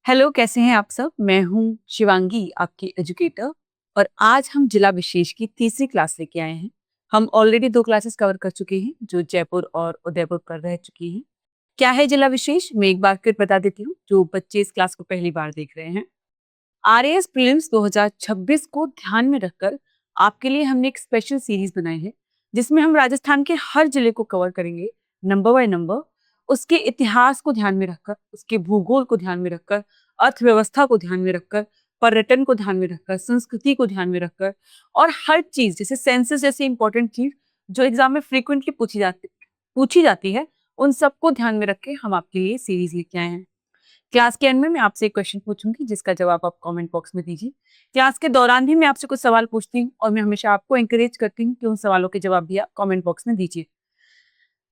Hello, कैसे हैं आप सब? मैं हूँ शिवांगी, आपकी एजुकेटर। और आज हम जिला विशेष की तीसरी क्लास लेके आए हैं। हम ऑलरेडी 2 क्लासेस कवर कर चुके हैं, जो जयपुर और उदयपुर पर रह चुकी हैं। क्या है जिला विशेष? मैं एक बार फिर बता देती हूँ, जो बच्चे इस क्लास को पहली बार देख रहे हैं। आरएएस प्रीलिम्स 2026 को ध्यान में रखकर आपके लिए हमने एक स्पेशल सीरीज बनाई है, जिसमें हम राजस्थान के हर जिले को कवर करेंगे, नंबर बाय नंबर। उसके इतिहास को ध्यान में रखकर, उसके भूगोल को ध्यान में रखकर, अर्थव्यवस्था को ध्यान में रखकर, पर्यटन को ध्यान में रखकर, संस्कृति को ध्यान में रखकर, और हर चीज जैसे सेंसस जैसी इंपॉर्टेंट चीज जो एग्जाम में फ्रीक्वेंटली पूछी जाती है, उन सबको ध्यान में रख के हम आपके लिए सीरीज लेके आए हैं। क्लास के एंड में मैं आपसे एक क्वेश्चन पूछूंगी, जिसका जवाब आप कमेंट बॉक्स में दीजिए। क्लास के दौरान भी मैं आपसे कुछ सवाल पूछती हूँ, और मैं हमेशा आपको एंकरेज करती हूँ कि उन सवालों के जवाब भी आप कमेंट बॉक्स में दीजिए।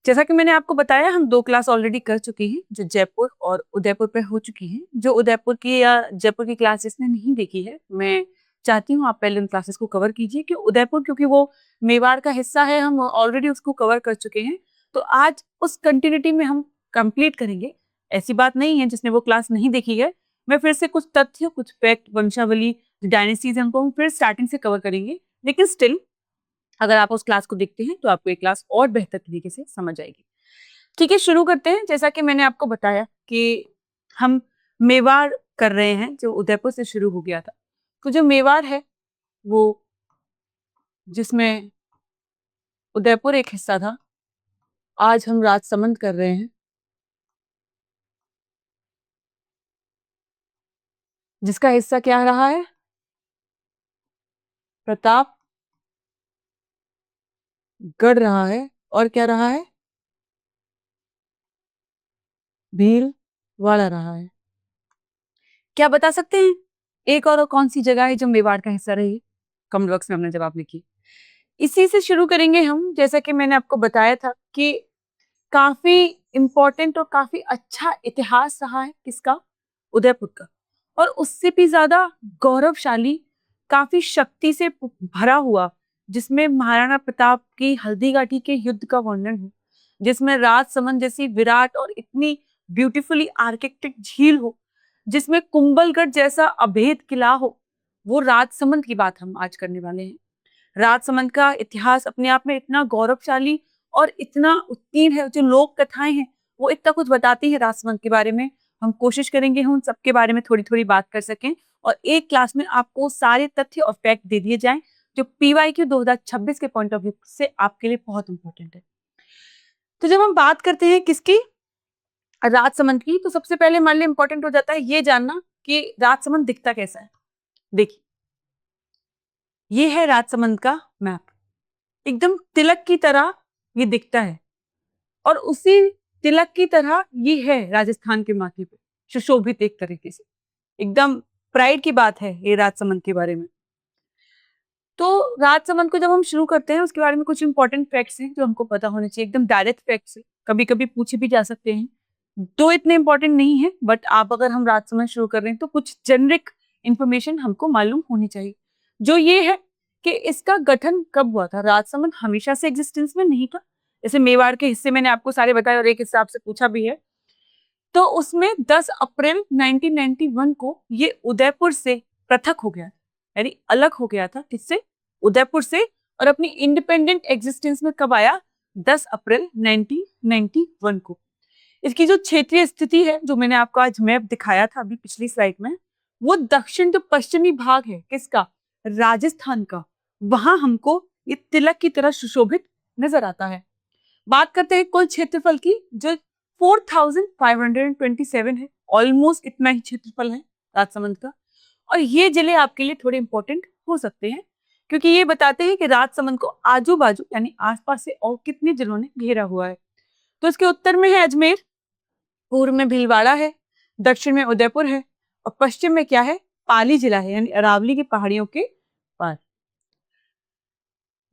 जैसा कि मैंने आपको बताया, हम 2 क्लास ऑलरेडी कर चुके हैं, जो जयपुर और उदयपुर पे हो चुकी हैं। जो उदयपुर की या जयपुर की क्लास जिसने नहीं देखी है, मैं चाहती हूँ आप पहले उन क्लासेस को कवर कीजिए, कि उदयपुर क्योंकि वो मेवाड़ का हिस्सा है, हम ऑलरेडी उसको कवर कर चुके हैं। तो आज उस कंटिन्यूटी में हम कंप्लीट करेंगे। ऐसी बात नहीं है जिसने वो क्लास नहीं देखी है। मैं फिर से कुछ तथ्य, कुछ फैक्ट, वंशावली, डायनेस्टीज है, उनको हम फिर स्टार्टिंग से कवर करेंगे। लेकिन स्टिल अगर आप उस क्लास को देखते हैं तो आपको ये क्लास और बेहतर तरीके से समझ आएगी। ठीक है, शुरू करते हैं। जैसा कि मैंने आपको बताया कि हम मेवाड़ कर रहे हैं, जो उदयपुर से शुरू हो गया था। तो जो मेवाड़ है, वो जिसमें उदयपुर एक हिस्सा था, आज हम राजसमंद कर रहे हैं, जिसका हिस्सा क्या रहा है? प्रतापगढ़ रहा है। और क्या रहा है? भीलवाड़ा रहा है। क्या बता सकते हैं एक और कौन सी जगह है जो मेवाड़ का हिस्सा रही है? कमेंट बॉक्स में अपना जवाब लिखिए। इसी से शुरू करेंगे हम। जैसा कि मैंने आपको बताया था कि काफी इंपॉर्टेंट और काफी अच्छा इतिहास रहा है किसका? उदयपुर का। और उससे भी ज्यादा गौरवशाली, काफी शक्ति से भरा हुआ, जिसमें महाराणा प्रताप की हल्दीघाटी के युद्ध का वर्णन हो, जिसमें राजसमंद जैसी विराट और इतनी ब्यूटीफुली आर्किटेक्ट झील हो, जिसमें कुंभलगढ़ जैसा अभेद किला हो। वो राजसमंद की बात हम आज करने वाले हैं। राजसमंद का इतिहास अपने आप में इतना गौरवशाली और इतना उत्कीर्ण है। जो लोक कथाएं हैं, वो इतना कुछ बताती है राजसमंद के बारे में। हम कोशिश करेंगे हम सबके बारे में थोड़ी थोड़ी बात कर सकें, और एक क्लास में आपको सारे तथ्य और फैक्ट दे दिए जाएं, जो PYQ 2026 के पॉइंट ऑफ व्यू से आपके लिए बहुत इंपॉर्टेंट है। तो जब हम बात करते हैं किसकी? राजसमंद की, तो सबसे पहले हमारे लिए इंपॉर्टेंट हो जाता है ये जानना कि राजसमंद दिखता कैसा है। देखिए, ये है राजसमंद का मैप। एकदम तिलक की तरह ये दिखता है, और उसी तिलक की तरह ये है राजस्थान के माथे पे, सुशोभित एक तरीके से। एकदम प्राइड की बात है ये राजसमंद के बारे में। तो राजसमंद को जब हम शुरू करते हैं, उसके बारे में कुछ इंपॉर्टेंट फैक्ट्स हैं जो हमको पता होने चाहिए। एकदम डायरेक्ट फैक्ट्स है, कभी कभी पूछे भी जा सकते हैं, तो इतने इंपॉर्टेंट नहीं है। बट आप अगर हम राजसमंद शुरू कर रहे हैं, तो कुछ जेनरिक इंफॉर्मेशन हमको मालूम होनी चाहिए, जो ये है कि इसका गठन कब हुआ था। राजसमंद हमेशा से एग्जिस्टेंस में नहीं था। जैसे मेवाड़ के हिस्से मैंने आपको सारे बताए, और एक हिस्सा आपसे पूछा भी है। तो उसमें 10 अप्रैल 1991 को ये उदयपुर से पृथक हो गया, यानी अलग हो गया था। किससे? उदयपुर से। और अपनी इंडिपेंडेंट एग्जिस्टेंस में कब आया? 10 अप्रैल 1991 को। इसकी जो क्षेत्रीय स्थिति है, जो मैंने आपको आज मैप दिखाया था अभी पिछली स्लाइड में, वो दक्षिण तो पश्चिमी भाग है किसका? राजस्थान का। वहां हमको ये तिलक की तरह सुशोभित नजर आता है। बात करते हैं कुल क्षेत्रफल की, जो 4527 है। ऑलमोस्ट इतना ही क्षेत्रफल है राजसमंद का। और ये जिले आपके लिए थोड़े इंपॉर्टेंट हो सकते हैं, क्योंकि ये बताते हैं कि राजसमंद को आजू बाजू यानी आसपास से और कितने जिलों ने घेरा हुआ है। तो इसके उत्तर में है अजमेर, पूर्व में भीलवाड़ा है, दक्षिण में उदयपुर है, और पश्चिम में क्या है? पाली जिला है, यानी अरावली की पहाड़ियों के पास।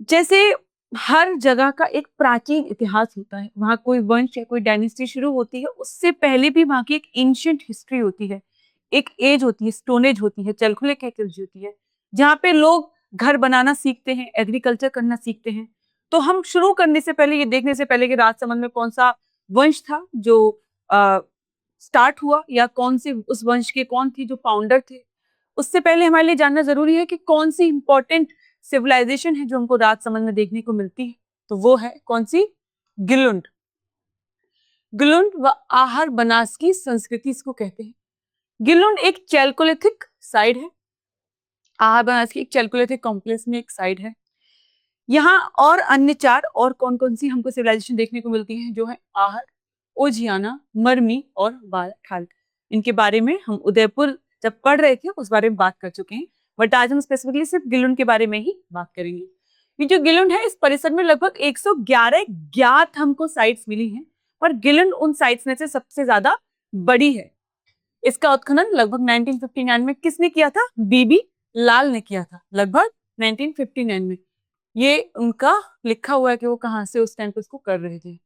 जैसे हर जगह का एक प्राचीन इतिहास होता है, वहां कोई वंश या कोई डायनेस्टी शुरू होती है, उससे पहले भी वहां की एक एंशिएंट हिस्ट्री होती है, एक एज होती है, स्टोन एज होती है, चलखुले कहकर होती है, जहाँ पे लोग घर बनाना सीखते हैं, एग्रीकल्चर करना सीखते हैं। तो हम शुरू करने से पहले, ये देखने से पहले कि राजसमंद में कौन सा वंश था जो स्टार्ट हुआ या कौन से उस वंश के कौन थी जो फाउंडर थे, उससे पहले हमारे लिए जानना जरूरी है कि कौन सी इंपॉर्टेंट सिविलाइजेशन है जो हमको राजसमंद में देखने को मिलती है। तो वो है कौन सी? गिलुंड। गिलुंड व आहर बनास की संस्कृति इसको कहते हैं। गिलुंड एक चैल्कोलिथिक साइट है। आहर बनास की एक चैल्कोलिथिक कॉम्प्लेक्स में एक साइट है। यहाँ और अन्य 4 और कौन कौन सी हमको सिविलाइजेशन देखने को मिलती हैं, जो है आहर, ओजियाना, मरमी और बालखाल। इनके बारे में हम उदयपुर जब पढ़ रहे थे उस बारे में बात कर चुके हैं, बट आज हम स्पेसिफिकली सिर्फ गिलुंड के बारे में ही बात करेंगे। ये जो गिलुंड है, इस परिसर में लगभग 111 ज्ञात हमको साइट्स मिली हैं, पर गिलुंड उन साइट्स में से सबसे ज्यादा बड़ी है। इसका उत्खनन लगभग 1959 में किसने किया था? बीबी लाल ने किया था, लगभग 1959 में। ये उनका लिखा हुआ है कि वो कहाँ से उस टाइम पे उसको कर रहे थे।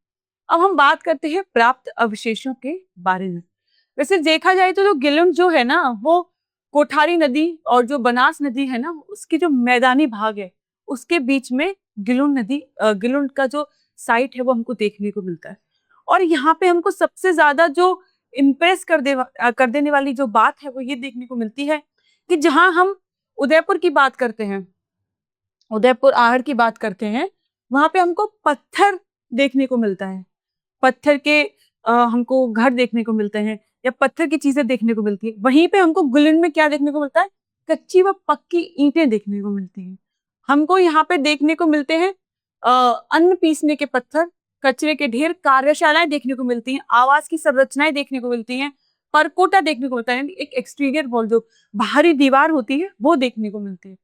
अब हम बात करते हैं प्राप्त अवशेषों के बारे में। वैसे देखा जाए तो गिलुंड जो है ना, वो कोठारी नदी और जो बनास नदी है ना, उसकी जो मैदानी भाग है उसके बीच में गिलुंड नदी, गिलुंड का जो साइट है वो हमको देखने को मिलता है। और यहाँ पे हमको सबसे ज्यादा जो इम्प्रेस कर देने वाली जो बात है वो ये देखने को मिलती है कि जहां हम उदयपुर की बात करते हैं, उदयपुर आहर की बात करते हैं, वहां पे हमको पत्थर देखने को मिलता है। पत्थर के हमको घर देखने को मिलते हैं या पत्थर की चीजें देखने को मिलती है। वहीं पे हमको गिलुंड में क्या देखने को मिलता है? कच्ची व पक्की ईंटें देखने को मिलती हैं। हमको यहाँ पे देखने को मिलते हैं अन्न पीसने के पत्थर, कचरे के ढेर, कार्यशालाएं देखने को मिलती हैं, आवास की संरचनाएं देखने को मिलती हैं, परकोटा देखने को मिलता है, एक एक्सटीरियर वॉल जो बाहरी दीवार होती है वो देखने को मिलती है।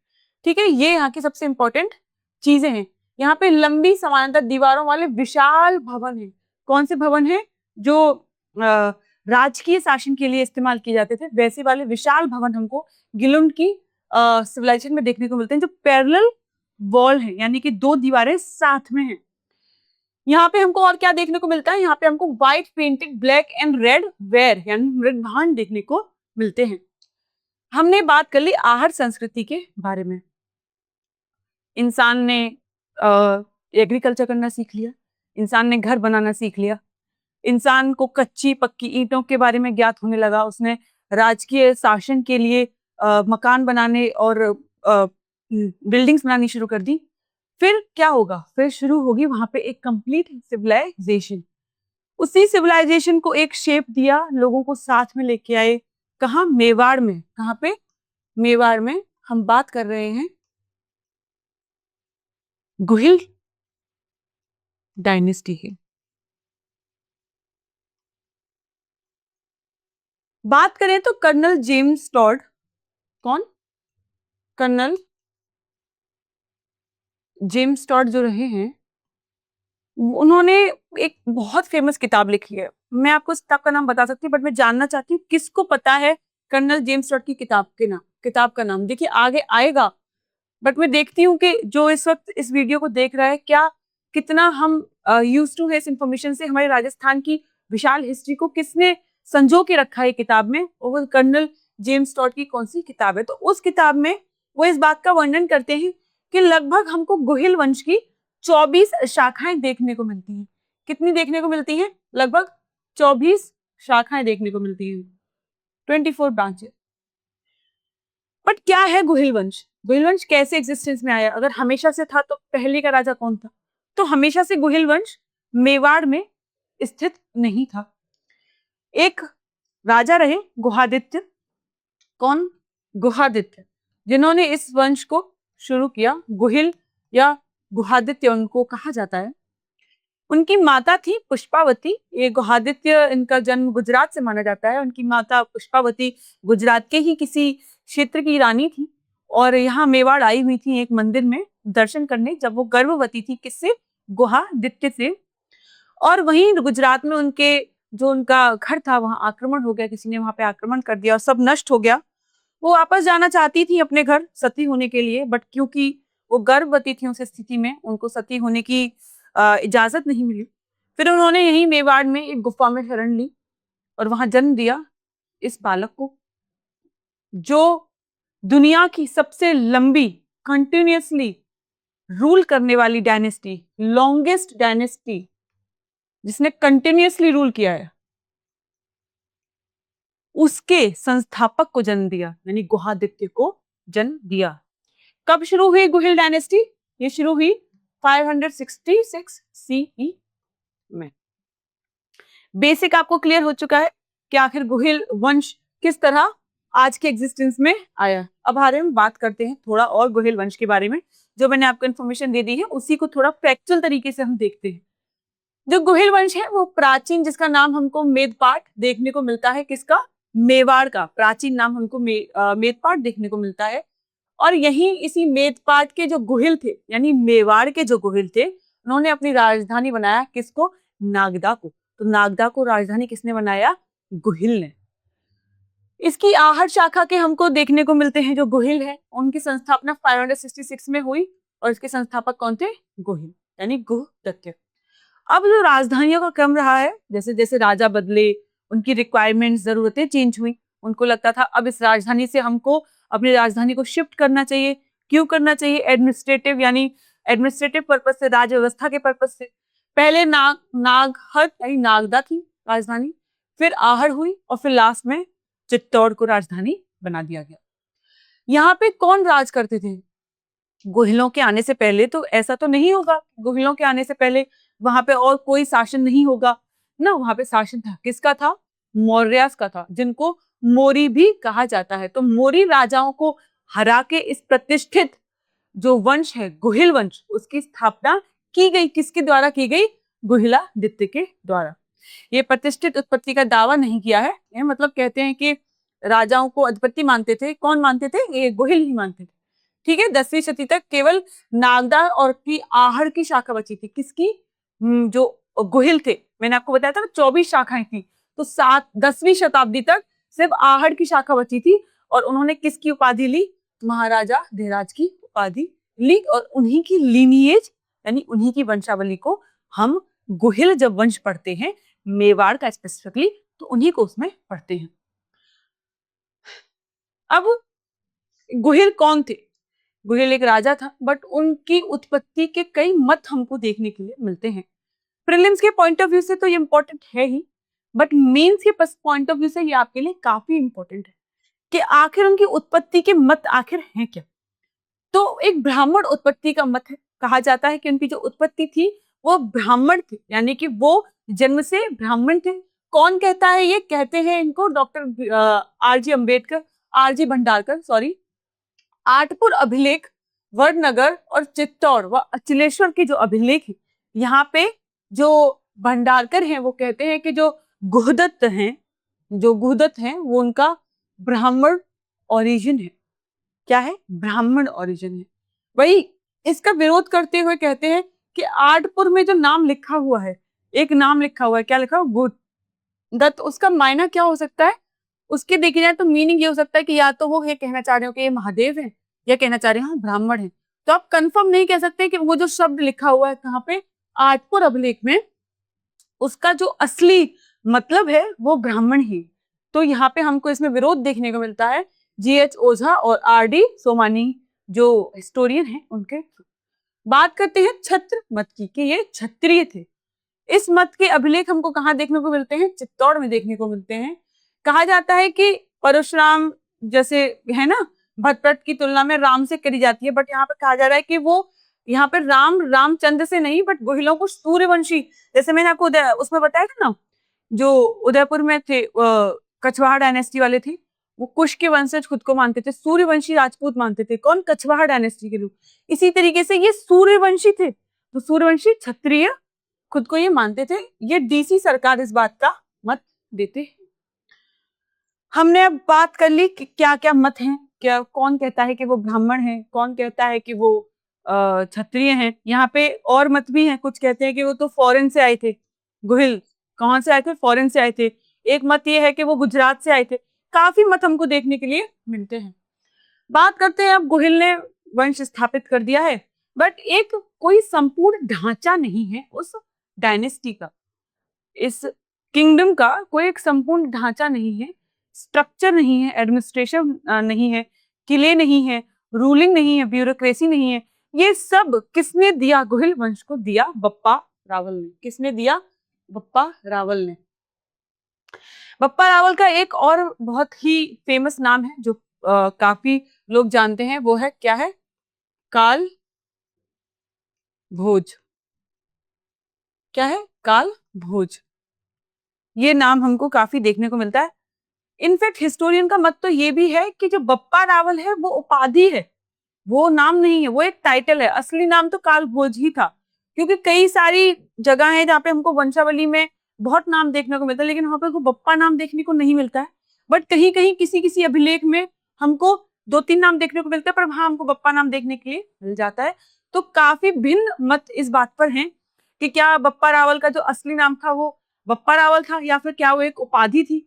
ठीक है, ये यहाँ की सबसे इंपॉर्टेंट चीजें हैं। यहाँ पे लंबी समानांतर दीवारों वाले विशाल भवन हैं। कौन से भवन हैं? जो राजकीय शासन के लिए इस्तेमाल किए जाते थे, वैसे वाले विशाल भवन हमको गिलुंड की सिविलाइजेशन में देखने को मिलते हैं, जो पैरेलल वॉल है, यानी कि 2 दीवारें साथ में हैं। यहाँ पे हमको और क्या देखने को मिलता है? यहाँ पे हमको white painted black and red ware यानी मृदभांड देखने को मिलते हैं। हमने बात कर ली आहर संस्कृति के बारे में। इंसान ने एग्रीकल्चर करना सीख लिया, इंसान ने घर बनाना सीख लिया, इंसान को कच्ची पक्की ईंटों के बारे में ज्ञात होने लगा, उसने राजकीय शासन के लिए मकान बनाने और बिल्डिंग्स बनानी शुरू कर दी। फिर क्या होगा? फिर शुरू होगी वहां पे एक कंप्लीट सिविलाइजेशन। उसी सिविलाइजेशन को एक शेप दिया, लोगों को साथ में लेके आए। कहाँ? मेवाड़ में। कहाँ पे? मेवाड़ में। हम बात कर रहे हैं गुहिल डायनेस्टी की। बात करें तो कर्नल जेम्स टॉड, कौन? कर्नल जेम्स टॉड जो रहे हैं, उन्होंने एक बहुत फेमस किताब लिखी है। मैं आपको इस किताब का नाम बता सकती हूँ, बट मैं जानना चाहती हूँ किसको पता है कर्नल जेम्स टॉड की किताब का नाम। देखिए आगे आएगा, बट मैं देखती हूँ कि जो इस वक्त इस वीडियो को देख रहा है, क्या कितना हम यूज टू है इस इंफॉर्मेशन से। हमारे राजस्थान की विशाल हिस्ट्री को किसने संजो के रखा है किताब में, और कर्नल जेम्स टॉड की कौन सी किताब है? तो उस किताब में वो इस बात का वर्णन करते हैं कि लगभग हमको गुहिल वंश की 24 शाखाएं देखने को मिलती हैं। कितनी देखने को मिलती हैं? लगभग 24 शाखाएं देखने को मिलती हैं, 24 ब्रांचेस। बट क्या है गुहिल वंश? गुहिल वंश कैसे एग्जिस्टेंस में आया? अगर हमेशा से था तो पहले का राजा कौन था? तो हमेशा से गुहिल वंश मेवाड़ में स्थित नहीं था। एक राजा रहे गुहादित्य। कौन? गुहादित्य, जिन्होंने इस वंश को शुरू किया। गुहिल या गुहादित्य उनको कहा जाता है। उनकी माता थी पुष्पावती। ये गुहादित्य, इनका जन्म गुजरात से माना जाता है। उनकी माता पुष्पावती गुजरात के ही किसी क्षेत्र की रानी थी और यहाँ मेवाड़ आई हुई थी एक मंदिर में दर्शन करने, जब वो गर्भवती थी। किससे? गुहादित्य से। और वहीं गुजरात में उनके जो उनका घर था वहां आक्रमण हो गया, किसी ने वहां पे आक्रमण कर दिया और सब नष्ट हो गया। वो वापस जाना चाहती थी अपने घर सती होने के लिए, बट क्योंकि वो गर्भवती थी उस स्थिति में उनको सती होने की इजाजत नहीं मिली। फिर उन्होंने यही मेवाड़ में एक गुफा में शरण ली और वहां जन्म दिया इस बालक को, जो दुनिया की सबसे लंबी कंटिन्यूअसली रूल करने वाली डायनेस्टी, लॉन्गेस्ट डायनेस्टी जिसने कंटिन्यूअसली रूल किया है, उसके संस्थापक को जन्म दिया, यानी गुहादित्य को जन्म दिया। कब शुरू हुई गुहिल डायनेस्टी? ये शुरू हुई 566 सीई में। बेसिक आपको क्लियर हो चुका है कि आखिर गुहिल वंश किस तरह आज के एग्जिस्टेंस में आया। अब बारे में बात करते हैं थोड़ा और गुहिल वंश के बारे में। जो मैंने आपको इन्फॉर्मेशन दे दी है उसी को थोड़ा फैक्चुअल तरीके से हम देखते हैं। जो गुहिल वंश है वो प्राचीन, जिसका नाम हमको मेदपाट देखने को मिलता है, किसका? मेवाड़ का प्राचीन नाम हमको मेदपाट देखने को मिलता है। और यही इसी मेदपाट के जो गुहिल थे, यानी मेवाड़ के जो गुहिल थे, उन्होंने अपनी राजधानी बनाया किसको? नागदा को। तो नागदा को राजधानी किसने बनाया? गुहिल ने। इसकी आहट शाखा के हमको देखने को मिलते हैं जो गुहिल है, उनकी संस्थापना 566 में हुई और इसके संस्थापक कौन थे? गुहिल, यानी गुहदत्त। अब जो राजधानियों का क्रम रहा है, जैसे जैसे राजा बदले, उनकी रिक्वायरमेंट्स, जरूरतें चेंज हुई, उनको लगता था अब इस राजधानी से हमको अपनी राजधानी को शिफ्ट करना चाहिए। क्यों करना चाहिए? एडमिनिस्ट्रेटिव, यानी एडमिनिस्ट्रेटिव पर्पज से, राज्य व्यवस्था के पर्पज से। पहले नागहर यानी नागदा थी राजधानी, फिर आहड़ हुई और फिर लास्ट में चित्तौड़ को राजधानी बना दिया गया। यहाँ पे कौन राज करते थे? गुहिलों के आने से पहले तो ऐसा तो नहीं होगा, गुहिलों के आने से पहले वहां पे और कोई शासन नहीं होगा ना, वहां पे शासन था, किसका था? मौर्यास का था, जिनको मोरी भी कहा जाता है। तो मोरी राजाओं को हरा के इस प्रतिष्ठित जो वंश है गुहिल वंश, उसकी स्थापना की गई, किसके द्वारा की गई? गुहिलादित्य के द्वारा। ये प्रतिष्ठित उत्पत्ति का दावा नहीं किया है, ये मतलब कहते हैं कि राजाओं को अधिपति मानते थे। कौन मानते थे? ये गुहिल ही मानते थे। ठीक है, 10वीं शती तक केवल नागदा और की आहड़ की शाखा बची थी। किसकी? जो गुहिल थे, मैंने आपको बताया था ना 24 शाखाएं थी, तो 10वीं शताब्दी तक सिर्फ आहड़ की शाखा बची थी और उन्होंने किसकी उपाधि ली? महाराजा धीराज की उपाधि ली। और उन्हीं की लीनिएज, यानी उन्हीं की वंशावली को हम गुहिल जब वंश पढ़ते हैं, मेवाड़ का स्पेसिफिकली, तो उन्हीं को उसमें पढ़ते हैं। अब गुहिल कौन थे? गुहिल एक राजा था, बट उनकी उत्पत्ति के कई मत हमको देखने के लिए मिलते हैं। प्रीलिम्स के पॉइंट ऑफ व्यू से तो ये इंपॉर्टेंट है ही, बट मेंस के पॉइंट ऑफ व्यू से ये आपके लिए काफी इंपॉर्टेंट है कि आखिर उनकी उत्पत्ति के मत आखिर हैं क्या। तो एक ब्राह्मण उत्पत्ति का मत है, कहा जाता है कि उनकी जो उत्पत्ति थी वो ब्राह्मण थी, यानी कि वो जन्म से ब्राह्मण थे। कौन कहता है? ये कहते हैं इनको doctor R G Bhandarkar, sorry, Athpur अभिलेख, वडनगर और चित्तौड़ व अचलेश्वर की जो अभिलेख है, यहाँ पे जो भंडारकर हैं वो कहते हैं कि जो गुहदत्त हैं वो उनका ब्राह्मण ओरिजिन है। क्या है? ब्राह्मण ओरिजिन है। वही इसका विरोध करते हुए कहते हैं कि आठपुर में जो नाम लिखा हुआ है, एक नाम लिखा हुआ है, क्या लिखा हुआ? गुहदत्त। उसका मायना क्या हो सकता है? उसके देखे जाए तो मीनिंग ये हो सकता है कि या तो वो ये कहना चाह रहे हो कि ये महादेव है, या कहना चाह रहे हैं हाँ ब्राह्मण है। तो आप कंफर्म नहीं कह सकते कि वो जो शब्द लिखा हुआ है कहाँ पे? आठपुर अभिलेख में, उसका जो असली मतलब है वो ब्राह्मण ही। तो यहाँ पे हमको इसमें विरोध देखने को मिलता है GH ओझा और RD सोमानी जो हिस्टोरियन हैं उनके। बात करते हैं छत्र मत की कि ये क्षत्रिय थे। इस मत के अभिलेख हमको कहाँ देखने को मिलते हैं? चित्तौड़ में देखने को मिलते हैं। कहा जाता है कि परशुराम जैसे है ना, भट्ट की तुलना में राम से करी जाती है, बट यहाँ पे कहा जा रहा है कि वो यहाँ पे रामचंद्र से नहीं, बट गुहिलों को सूर्यवंशी, जैसे मैंने आपको उसमें बताया था ना, जो उदयपुर में थे कछवाहा डायनेस्टी वाले थे, वो कुश के वंशज खुद को मानते थे, सूर्यवंशी राजपूत मानते थे। कौन? कछवाहा डायनेस्टी के लोग। इसी तरीके से ये सूर्यवंशी थे, तो सूर्यवंशी क्षत्रिय खुद को ये मानते थे। ये DC सरकार इस बात का मत देते। हमने अब बात कर ली कि क्या क्या मत हैं, क्या कौन कहता है कि वो ब्राह्मण है, कौन कहता है कि वो क्षत्रिय हैं। यहाँ पे और मत भी हैं, कुछ कहते हैं कि वो तो फॉरेन से आए थे। गुहिल कौन से आए थे? फॉरेन से आए थे। एक मत ये है कि वो गुजरात से आए थे। काफी मत हमको देखने के लिए मिलते हैं। बात करते हैं अब, गुहिल ने वंश स्थापित कर दिया है, बट एक कोई संपूर्ण ढांचा नहीं है उस डायनेस्टी का, इस किंगडम का कोई एक संपूर्ण ढांचा नहीं है, स्ट्रक्चर नहीं है, एडमिनिस्ट्रेशन नहीं है, किले नहीं है, रूलिंग नहीं है, ब्यूरोक्रेसी नहीं है। ये सब किसने दिया? गुहिल वंश को दिया बप्पा रावल ने। किसने दिया? बप्पा रावल ने। बप्पा रावल का एक और बहुत ही फेमस नाम है जो काफी लोग जानते हैं, वो है क्या है? काल भोज। क्या है? काल भोज। ये नाम हमको काफी देखने को मिलता है। इनफैक्ट हिस्टोरियन का मत तो ये भी है कि जो बप्पा रावल है वो उपाधि है, वो नाम नहीं है, वो एक टाइटल है। असली नाम तो काल भोज ही था। क्योंकि कई सारी जगह है जहाँ पे हमको वंशावली में बहुत नाम देखने को मिलता है, लेकिन वहां पे को बप्पा नाम देखने को नहीं मिलता है। बट कहीं कहीं किसी किसी अभिलेख में हमको दो तीन नाम देखने को मिलता है, पर वहां हमको बप्पा नाम देखने के लिए मिल जाता है। तो काफी भिन्न मत इस बात पर हैं कि क्या बप्पा रावल का जो असली नाम था वो बप्पा रावल था या फिर क्या वो एक उपाधि थी।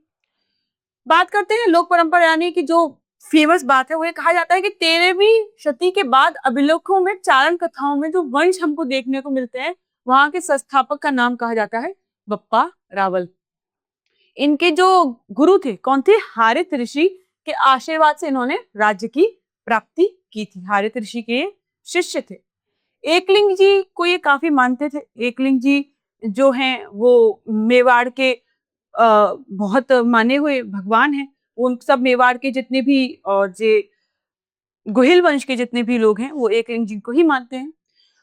बात करते हैं लोक परंपरा, यानी कि जो फेमस बात है वो ये कहा जाता है कि 13वीं शती के बाद अभिलेखों में, चारण कथाओं में जो वंश हमको देखने को मिलते हैं, वहां के संस्थापक का नाम कहा जाता है बप्पा रावल। इनके जो गुरु थे कौन थे? हारित ऋषि के आशीर्वाद से इन्होंने राज्य की प्राप्ति की थी। हारित ऋषि के शिष्य थे। एकलिंग जी को ये काफी मानते थे। एकलिंग जी जो हैं वो मेवाड़ के बहुत माने हुए भगवान हैं। उन सब मेवाड़ के जितने भी और जे गुहिल वंश के जितने भी लोग हैं वो एकलिंग जी को ही मानते हैं।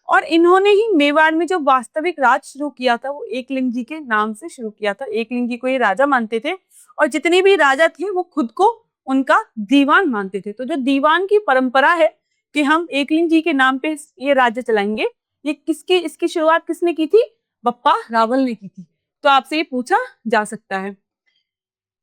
और इन्होंने ही मेवाड़ में जो वास्तविक राज शुरू किया था वो एकलिंग जी के नाम से शुरू किया था। एकलिंग जी को ये राजा मानते थे और जितने भी राजा थे वो खुद को उनका दीवान मानते थे। तो जो दीवान की परंपरा है कि हम एकलिंग जी के नाम पे ये राज्य चलाएंगे, ये इसकी शुरुआत किसने की थी? बप्पा रावल ने की थी। तो आपसे ये पूछा जा सकता है।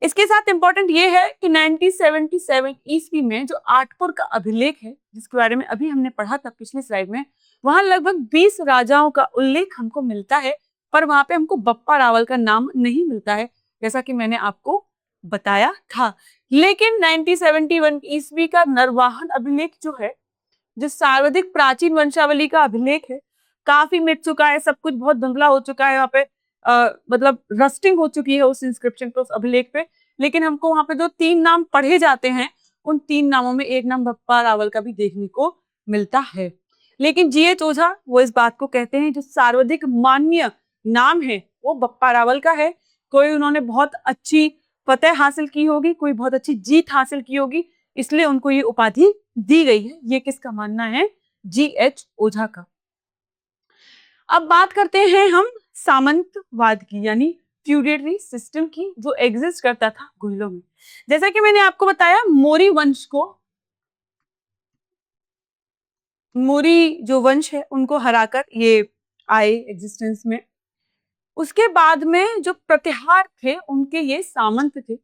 इसके साथ इंपॉर्टेंट ये है कि 1977 ईस्वी में जो आठपुर का अभिलेख है, जिसके बारे में अभी हमने पढ़ा था पिछली स्लाइड में, वहां लगभग 20 राजाओं का उल्लेख हमको मिलता है, पर वहां पे हमको बप्पा रावल का नाम नहीं मिलता है, जैसा कि मैंने आपको बताया था। लेकिन 1971 ईस्वी का नरवाहन अभिलेख जो है, जो सर्वाधिक प्राचीन वंशावली का अभिलेख है, काफी मिट चुका है, सब कुछ बहुत धुंधला हो चुका है। यहाँ पे मतलब रस्टिंग हो चुकी है उस इंस्क्रिप्शन पे, उस अभिलेख पे। लेकिन हमको वहां पे जो 3 नाम पढ़े जाते हैं, उन 3 नामों में एक नाम बप्पा रावल का भी देखने को मिलता है। लेकिन जीएच ओझा वो इस बात को कहते हैं जो सर्वाधिक मान्य नाम है वो बप्पा रावल का है। कोई उन्होंने बहुत अच्छी फतेह हासिल की होगी, कोई बहुत अच्छी जीत हासिल की होगी, इसलिए उनको ये उपाधि दी गई है। ये किसका मानना है? जीएच ओझा का। अब बात करते हैं हम सामंतवाद की, यानी फ्यूडेटरी सिस्टम की, जो एग्जिस्ट करता था गुहिलों में। जैसा कि मैंने आपको बताया, मौर्य वंश को, मौर्य जो वंश है उनको हराकर ये आए एग्जिस्टेंस में। उसके बाद में जो प्रतिहार थे उनके ये सामंत थे।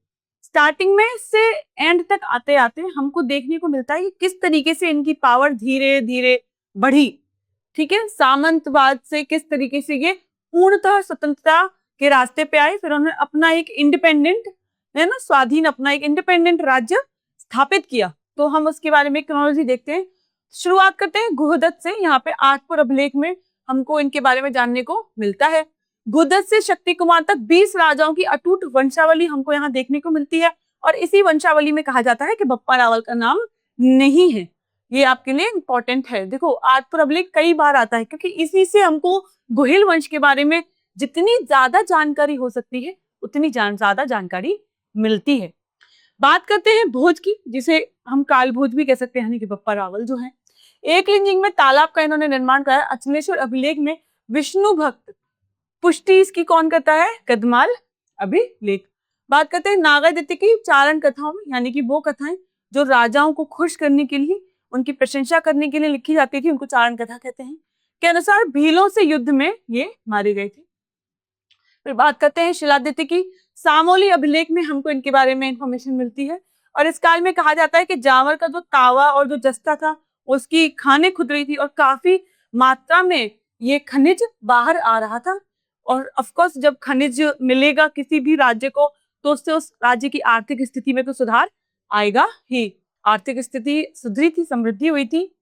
स्टार्टिंग में से एंड तक आते आते हमको देखने को मिलता है कि किस तरीके से इनकी पावर धीरे धीरे बढ़ी। ठीक है, सामंतवाद से किस तरीके से ये पूर्णतः स्वतंत्रता के रास्ते पे आए, फिर उन्होंने अपना एक इंडिपेंडेंट, है ना, स्वाधीन अपना एक इंडिपेंडेंट राज्य स्थापित किया। तो हम उसके बारे में क्रोनोलॉजी देखते हैं। शुरुआत करते हैं गुहदत्त से। यहाँ पे आठपुर अभिलेख में हमको इनके बारे में जानने को मिलता है। गुहदत्त से शक्ति कुमार तक 20 राजाओं की अटूट वंशावली हमको यहाँ देखने को मिलती है। और इसी वंशावली में कहा जाता है कि बप्पा रावल का नाम नहीं है। ये आपके लिए इंपॉर्टेंट है। देखो, आठपुर अभिलेख कई बार आता है क्योंकि इसी से हमको गुहिल वंश के बारे में जितनी ज्यादा जानकारी हो सकती है उतनी ज्यादा जानकारी मिलती है। बात करते हैं भोज की, जिसे हम काल भोज भी कह सकते हैं, यानी कि बप्पा रावल जो है। एकलिंग में तालाब का इन्होंने निर्माण कराया। अचलेश्वर अभिलेख में विष्णु भक्त, पुष्टि इसकी कौन करता है? कदमाल अभिलेख। बात करते हैं नागादित्य की चारण कथाओं में, यानी कि वो कथाएं जो राजाओं को खुश करने के लिए, उनकी प्रशंसा करने के लिए लिखी जाती थी, उनको चारण कथा कहते हैं। के अनुसार भीलों से युद्ध में ये मारे गए थे। फिर बात करते हैं शिलादित्य की। सामोली अभिलेख में हमको इनके बारे में इंफॉर्मेशन मिलती है। और इस काल में कहा जाता है कि जावर का जो तावा और जो जस्ता था उसकी खाने खुद रही थी और काफी मात्रा में ये खनिज बाहर आ रहा था। और ऑफकोर्स जब खनिज मिलेगा किसी भी राज्य को तो उससे उस राज्य की आर्थिक स्थिति में तो सुधार आएगा ही। आर्थिक स्थिति सुधरी थी, समृद्धि हुई थी,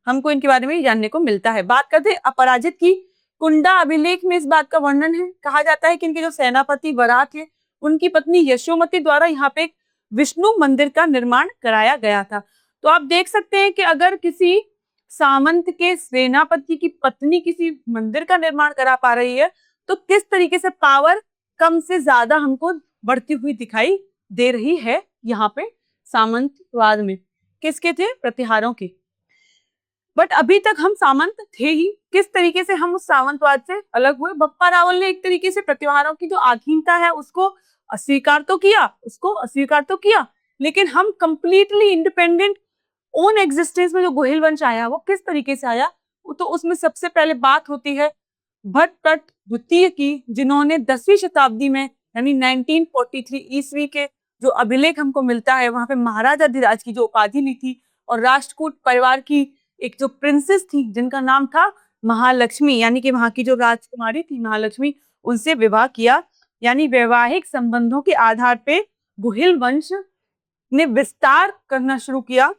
हमको इनके बारे में जानने को मिलता है। बात करते हैं अपराजित की। कुंडा अभिलेख में इस बात का वर्णन है। कहा जाता है कि इनके जो सेनापति वराह थे उनकी पत्नी यशोमती द्वारा यहाँ पे एक विष्णु मंदिर का निर्माण कराया गया था। तो आप देख सकते हैं कि अगर किसी सामंत के सेनापति की पत्नी किसी मंदिर का निर्माण करा पा रही है तो किस तरीके से पावर कम से ज्यादा हमको बढ़ती हुई दिखाई दे रही है यहाँ पे सामंतवाद में। किसके थे? प्रतिहारों के। बट अभी तक हम सामंत थे ही। किस तरीके से हम उस सामंतवाद से अलग हुए? बप्पा रावल ने एक तरीके से प्रतिहारों की जो आधीनता है उसको अस्वीकार तो किया, लेकिन हम कंप्लीटली इंडिपेंडेंट ओन एग्जिस्टेंस में जो गोहिल वंश आया वो किस तरीके से आया? वो तो उसमें सबसे पहले बात होती है भट्ट द्वितीय की, जिन्होंने 10वीं शताब्दी में यानी 1943 ईस्वी के जो अभिलेख हमको मिलता है वहां पे महाराजा धिराज की जो उपाधि ली थी और राष्ट्रकूट परिवार की एक जो प्रिंसेस थी जिनका नाम था महालक्ष्मी, यानी कि वहां की जो राजकुमारी थी महालक्ष्मी, उनसे विवाह किया। यानी वैवाहिक संबंधों के आधार पे गोहिल वंश ने विस्तार करना शुरू किया,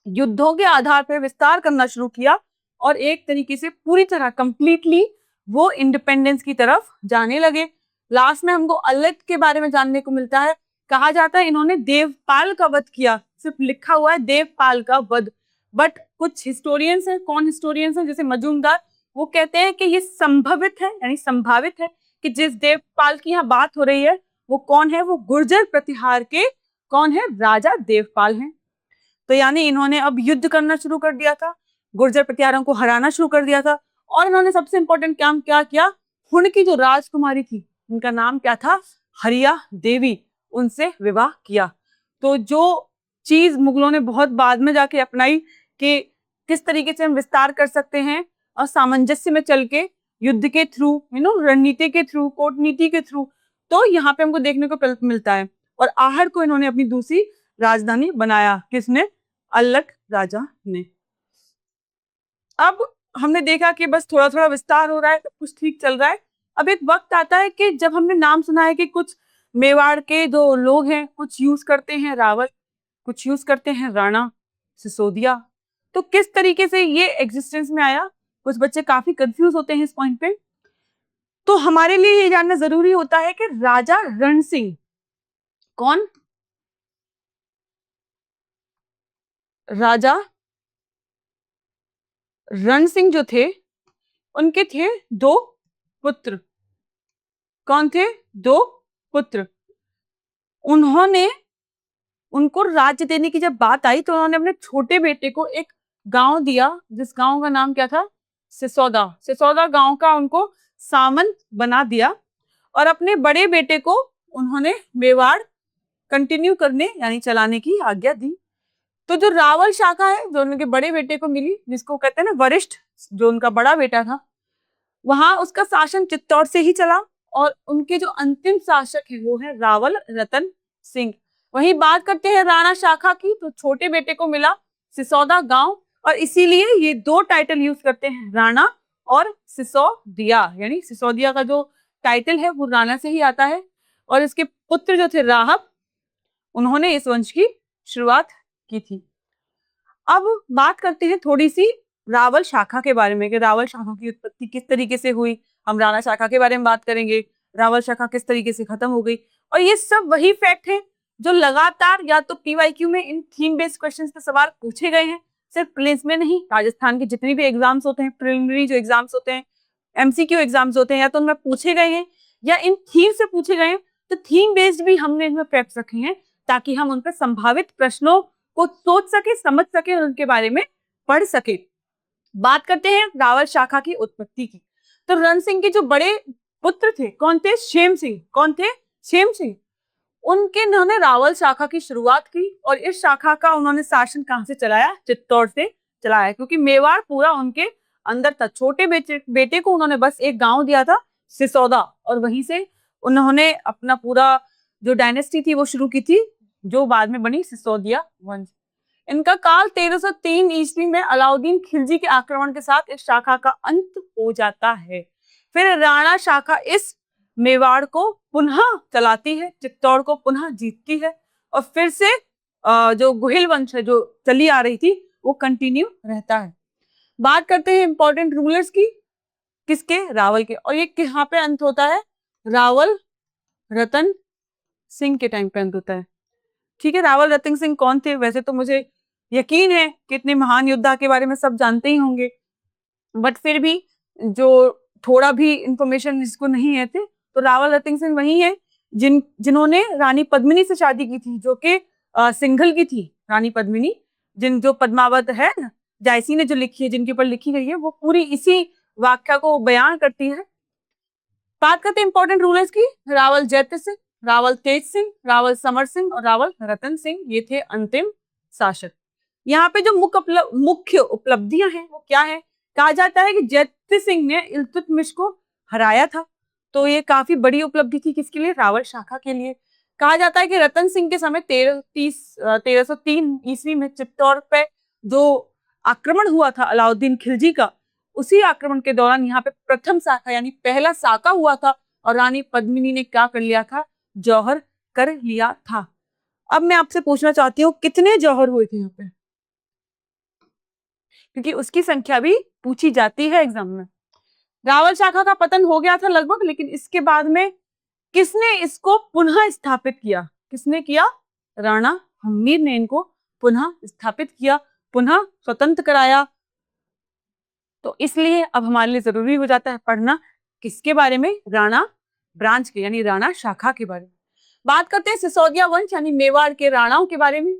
युद्धों के आधार पर विस्तार करना शुरू किया और एक तरीके से पूरी तरह कंप्लीटली वो इंडिपेंडेंस की तरफ जाने लगे। लास्ट में हमको अल्लट के बारे में जानने को मिलता है, कहा जाता है इन्होंने देवपाल का वध किया, सिर्फ लिखा हुआ है देवपाल का वध। बट कुछ हिस्टोरियंस हैं, कौन हिस्टोरियंस हैं? जैसे मजूमदार, वो कहते हैं कि ये संभवित है यानी संभावित है कि जिस देवपाल की यहाँ बात हो रही है वो कौन है? वो गुर्जर प्रतिहार के कौन है? राजा देवपाल हैं। तो यानी इन्होंने अब युद्ध करना शुरू कर दिया था, गुर्जर प्रतिहारों को हराना शुरू कर दिया था और इन्होंने सबसे इंपॉर्टेंट काम क्या किया? उनकी जो राजकुमारी थी उनका नाम क्या था? हरिया देवी, उनसे विवाह किया। तो जो चीज मुगलों ने बहुत बाद में जाके अपनाई कि किस तरीके से हम विस्तार कर सकते हैं और सामंजस्य में चल के युद्ध के थ्रू, रणनीति के थ्रू, कूटनीति के थ्रू, तो यहाँ पे हमको देखने को मिलता है। और आहड़ को इन्होंने अपनी दूसरी राजधानी बनाया। किसने? अल्लट राजा ने। अब हमने देखा कि बस थोड़ा थोड़ा विस्तार हो रहा है, सब कुछ ठीक चल रहा है। अब एक वक्त आता है कि जब हमने नाम सुना है कि कुछ मेवाड़ के जो लोग हैं कुछ यूज करते हैं रावल, कुछ यूज करते हैं राणा, सिसोदिया। तो किस तरीके से ये एग्जिस्टेंस में आया? कुछ बच्चे काफी कंफ्यूज होते हैं इस पॉइंट पे। तो हमारे लिए ये जानना जरूरी होता है कि राजा रण सिंह कौन? राजा रण सिंह जो थे उनके थे 2 पुत्र। कौन थे? 2 पुत्र। उन्होंने उनको राज्य देने की जब बात आई तो उन्होंने अपने छोटे बेटे को एक गांव दिया, जिस गांव का नाम क्या था? सिसोदा। सिसोदा गांव का उनको सामंत बना दिया और अपने बड़े बेटे को उन्होंने मेवाड़ कंटिन्यू करने यानी चलाने की आज्ञा दी। तो जो रावल शाखा है जो उनके बड़े बेटे को मिली, जिसको कहते हैं ना वरिष्ठ, जो उनका बड़ा बेटा था, वहां उसका शासन चित्तौड़ से ही चला और उनके जो अंतिम शासक है वो है रावल रतन सिंह। वहीं बात करते हैं राणा शाखा की, तो छोटे बेटे को मिला सिसोदा गांव और इसीलिए ये 2 टाइटल यूज करते हैं, राणा और सिसोदिया। यानी सिसोदिया का जो टाइटल है वो राणा से ही आता है और इसके पुत्र जो थे राहब, उन्होंने इस वंश की शुरुआत की थी। अब बात करते हैं थोड़ी सी रावल शाखा के बारे में कि रावल शाखा की उत्पत्ति किस तरीके से हुई। हम राणा शाखा के बारे में बात करेंगे, रावल शाखा किस तरीके से खत्म हो गई। और ये सब वही फैक्ट है जो लगातार या तो पीवाईक्यू में इन थीम बेस्ड क्वेश्चंस पे सवाल पूछे गए हैं, सिर्फ प्रीलिम्स में नहीं, राजस्थान के जितने भी एग्जाम्स होते हैं, प्रिलिमिनरी जो एग्जाम्स होते हैं, एमसीक्यू एग्जाम्स होते हैं, या तो उनमें पूछे गए हैं या इन थीम से पूछे गए हैं। तो थीम बेस्ड भी हमने इनमें फैक्ट्स रखे हैं ताकि हम उन पर संभावित प्रश्नों को सोच सके, समझ सके और उनके बारे में पढ़ सके। बात करते हैं रावल शाखा की उत्पत्ति की। तो रण सिंह के जो बड़े पुत्र थे कौन थे? क्षेम सिंह। कौन थे? क्षेम सिंह। उन्होंने रावल शाखा की शुरुआत की और इस शाखा का उन्होंने शासन कहां से चलाया? चित्तौड़ से चलाया, क्योंकि मेवाड़ पूरा उनके अंदर था। छोटे बेटे को उन्होंने बस एक गांव दिया था सिसोदा और वहीं से उन्होंने अपना पूरा जो डायनेस्टी थी वो शुरू की थी, जो बाद में बनी सिसोदिया वंश। इनका काल 1303 ईस्वी में अलाउद्दीन खिलजी के आक्रमण के साथ इस शाखा का अंत हो जाता है। फिर राणा शाखा इस मेवाड़ को पुनः चलाती है, चित्तौड़ को पुनः जीतती है और फिर से जो गोहिल वंश है जो चली आ रही थी वो कंटिन्यू रहता है। बात करते हैं इंपॉर्टेंट रूलर्स की, किसके? रावल के। और ये कहाँ पे अंत होता है? रावल रतन सिंह के टाइम पे अंत होता है। ठीक है, रावल रतन सिंह कौन थे? वैसे तो मुझे यकीन है कि इतने महान योद्धा के बारे में सब जानते ही होंगे, बट फिर भी जो थोड़ा भी इंफॉर्मेशन इसको नहीं है थे, तो रावल रतन सिंह वही है जिन्होंने रानी पद्मिनी से शादी की थी, जो कि सिंघल की थी रानी पद्मिनी, जो पद्मावत है ना, जायसी ने जो लिखी है, जिनके ऊपर लिखी गई है, वो पूरी इसी वाक्या को बयान करती है। बात करते हैं इंपॉर्टेंट रूलर्स की। रावल जैत्य सिंह, रावल तेज सिंह, रावल समर सिंह और रावल रतन सिंह, ये थे अंतिम शासक। यहाँ पे जो मुख्य उपलब्धियां हैं वो क्या है? कहा जाता है कि जैत्य सिंह ने इल्तुतमिश को हराया था, तो ये काफी बड़ी उपलब्धि थी। किसके लिए? रावल शाखा के लिए। कहा जाता है कि रतन सिंह के समय 1303 ईस्वी में चित्तौड़ पे जो आक्रमण हुआ था अलाउद्दीन खिलजी का, उसी आक्रमण के दौरान यहाँ पे प्रथम शाखा यानी पहला साका हुआ था और रानी पद्मिनी ने क्या कर लिया था? जौहर कर लिया था। अब मैं आपसे पूछना चाहती हूँ, कितने जौहर हुए थे यहाँ पे? क्योंकि उसकी संख्या भी पूछी जाती है एग्जाम में। रावल शाखा का पतन हो गया था लगभग, लेकिन इसके बाद में किसने इसको पुनः स्थापित किया? किसने किया? राणा हम्मीर ने इनको पुनः स्थापित किया, पुनः स्वतंत्र कराया। तो इसलिए अब हमारे लिए जरूरी हो जाता है पढ़ना किसके बारे में? राणा ब्रांच के यानी राणा शाखा के बारे में। बात करते हैं सिसोदिया वंश यानी मेवाड़ के राणाओं के बारे में।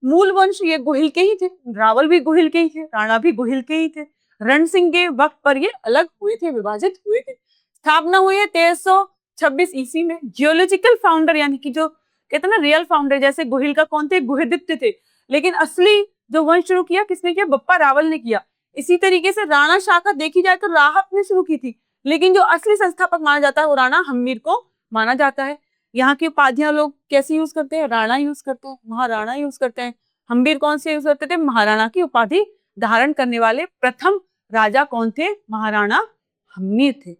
मूल वंश ये गोहिल के ही थे, रावल भी गोहिल के ही थे, राणा भी गोहिल के ही थे। रण सिंह के वक्त पर ये अलग हुए थे, विभाजित हुए थे। स्थापना हुई है 1326 ईस्वी में। जियोलॉजिकल फाउंडर यानी कि जो कहते हैं ना रियल फाउंडर, जैसे गोहिल का कौन थे? गुहदित्य थे, लेकिन असली जो वंश शुरू किया किसने किया? बप्पा रावल ने किया। इसी तरीके से राणा शाखा देखी जाए तो राहत ने शुरू की थी, लेकिन जो असली संस्थापक माना जाता है वो राणा हम्मीर को माना जाता है। यहाँ की उपाधियां लोग कैसे यूज करते हैं? राणा यूज करते हैं, महाराणा यूज करते हैं। हम्मीर कौन से यूज करते थे? महाराणा की उपाधि धारण करने वाले प्रथम राजा कौन थे? महाराणा हम्मीर थे।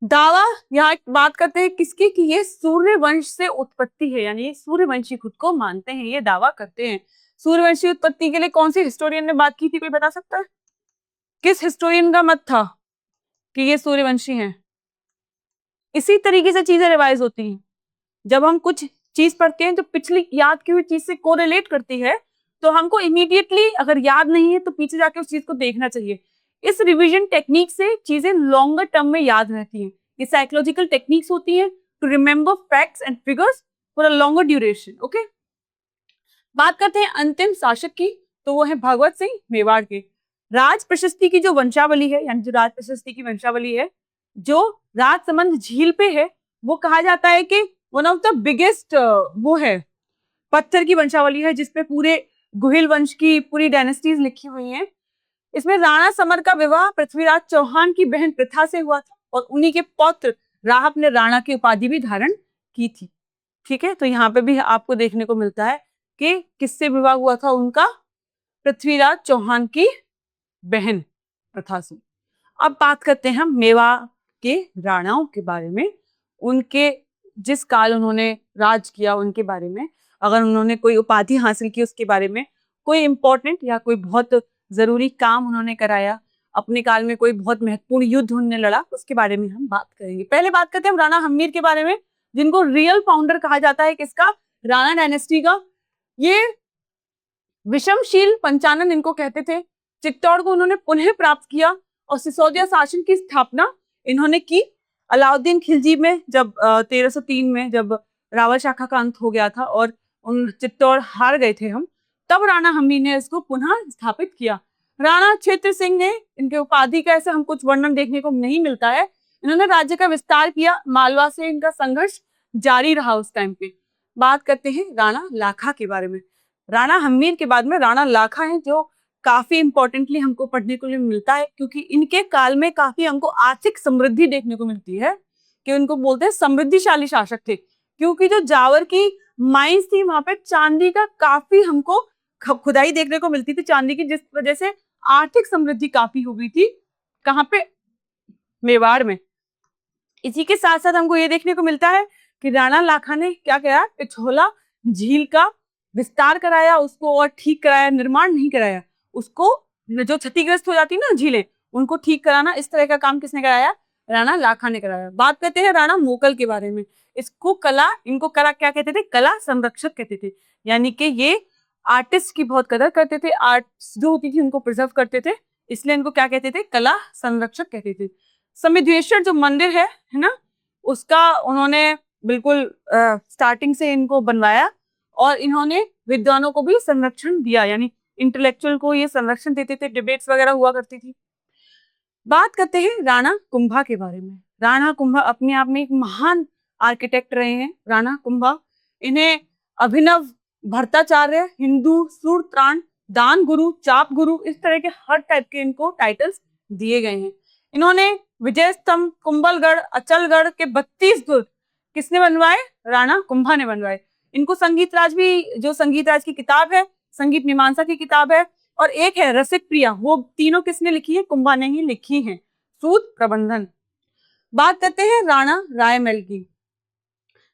दावा यहाँ एक बात करते हैं किसकी? कि ये सूर्यवंश से उत्पत्ति है, यानी सूर्यवंशी खुद को मानते हैं, ये दावा करते हैं। सूर्यवंशी उत्पत्ति के लिए कौन सी हिस्टोरियन ने बात की थी, कोई बता सकता है? किस हिस्टोरियन का मत था कि ये सूर्यवंशी हैं? इसी तरीके से चीजें रिवाइज होती हैं। जब हम कुछ चीज पढ़ते हैं तो पिछली याद की हुई चीज से कोरिलेट करती है, तो हमको इमीडिएटली अगर याद नहीं है तो पीछे जाके उस चीज को देखना चाहिए। इस रिवीजन टेक्निक से चीजें लॉन्गर टर्म में याद रहती हैं। ये साइकोलॉजिकल टेक्निक्स होती हैं to remember facts and figures for a longer duration. Okay, बात करते हैं अंतिम शासक की, तो वो है भगवत सिंह मेवाड़ के। राज प्रशस्ति की जो वंशावली है, यानी जो राज प्रशस्ति की वंशावली है, जो राजसमंद झील पे है, वो कहा जाता है कि वन ऑफ द बिगेस्ट वो है पत्थर की वंशावली है, जिसपे पूरे गुहिल वंश की पूरी डायनेस्टीज लिखी हुई हैं। इसमें राणा समर का विवाह पृथ्वीराज चौहान की बहन प्रथा से हुआ था और उन्हीं के पौत्र राहप ने राणा की उपाधि भी धारण की थी। ठीक है, तो यहाँ पे भी आपको देखने को मिलता है कि किससे विवाह हुआ था उनका? पृथ्वीराज चौहान की बहन प्रथा से। अब बात करते हैं हम मेवा के राणाओं के बारे में, उनके जिस काल उन्होंने राज किया उनके बारे में, अगर उन्होंने कोई उपाधि हासिल की उसके बारे में, कोई इंपॉर्टेंट या कोई बहुत जरूरी काम उन्होंने कराया, अपने काल में कोई बहुत महत्वपूर्ण युद्ध उन्होंने लड़ा, उसके बारे में हम बात करेंगे। पहले बात करते हैं हम राणा हम्मीर के बारे में, जिनको रियल फाउंडर कहा जाता है किसका? राणा डायनेस्टी का। ये विषमशील पंचानन इनको कहते थे। चित्तौड़ को उन्होंने पुनः प्राप्त किया और सिसोदिया शासन की स्थापना इन्होंने की। अलाउद्दीन खिलजी में जब 1303 में जब रावल शाखा का अंत हो गया था और उन चित्तौड़ हार गए थे हम, तब राणा हम्मीर ने इसको पुनः स्थापित किया। राणा क्षेत्र सिंह ने, इनके उपाधि का ऐसे हम कुछ वर्णन देखने को नहीं मिलता है। इन्होंने राज्य का विस्तार किया, मालवा से इनका संघर्ष जारी रहा उस टाइम पे। बात करते हैं राणा लाखा के बारे में। राणा हम्मीर के बाद में राणा लाखा है, जो काफी इंपॉर्टेंटली हमको पढ़ने को मिलता है, क्योंकि इनके काल में काफी हमको आर्थिक समृद्धि देखने को मिलती है, कि उनको बोलते हैं समृद्धिशाली शासक थे, क्योंकि जो जावर की माइंस थी वहां पे चांदी का काफी हमको खुदाई देखने को मिलती थी चांदी की, जिस वजह से आर्थिक समृद्धि काफी हो गई थी। कहाँ पे? मेवाड़ में। इसी के साथ साथ हमको ये देखने को मिलता है कि राणा लाखा ने क्या किया? पिछोला झील का विस्तार कराया, उसको और ठीक कराया, निर्माण नहीं कराया, उसको जो क्षतिग्रस्त हो जाती ना झीलें, उनको ठीक कराना, इस तरह का काम किसने कराया? राणा लाखा ने कराया। बात करते हैं राणा मोकल के बारे में। इसको कला, इनको कला क्या कहते थे? कला संरक्षक कहते थे, यानी कि ये आर्टिस्ट की बहुत कदर करते थे, आर्ट्स जो होती थी उनको प्रिजर्व करते थे, इसलिए इनको क्या कहते थे? कला संरक्षक कहते थे। समिधेश्वर जो मंदिर है ना, उसका उन्होंने बिल्कुल स्टार्टिंग से इनको बनवाया और इन्होंने विद्वानों को भी संरक्षण दिया, यानी इंटेलेक्चुअल को ये संरक्षण देते थे, डिबेट्स वगैरह हुआ करती थी। बात करते हैं राणा कुंभा के बारे में। राणा कुंभा अपने आप में एक महान आर्किटेक्ट रहे हैं। राणा कुंभा, इन्हें अभिनव भट्टाचार्य, हिंदू सूत्रत्राण, दान गुरु, चाप गुरु, इस तरह के हर टाइप के इनको टाइटल्स दिए गए हैं। इन्होंने विजय स्तंभ, कुंभलगढ़, अचलगढ़ के 32 दुर्ग किसने बनवाए? राणा कुंभा ने बनवाए। इनको संगीत राज भी, जो संगीत राज की किताब है, संगीत मीमांसा की किताब है, और एक है रसिक प्रिया, वो तीनों किसने लिखी है? कुंभा ने ही लिखी है। सूत प्रबंधन। बात करते हैं राणा रायमल की।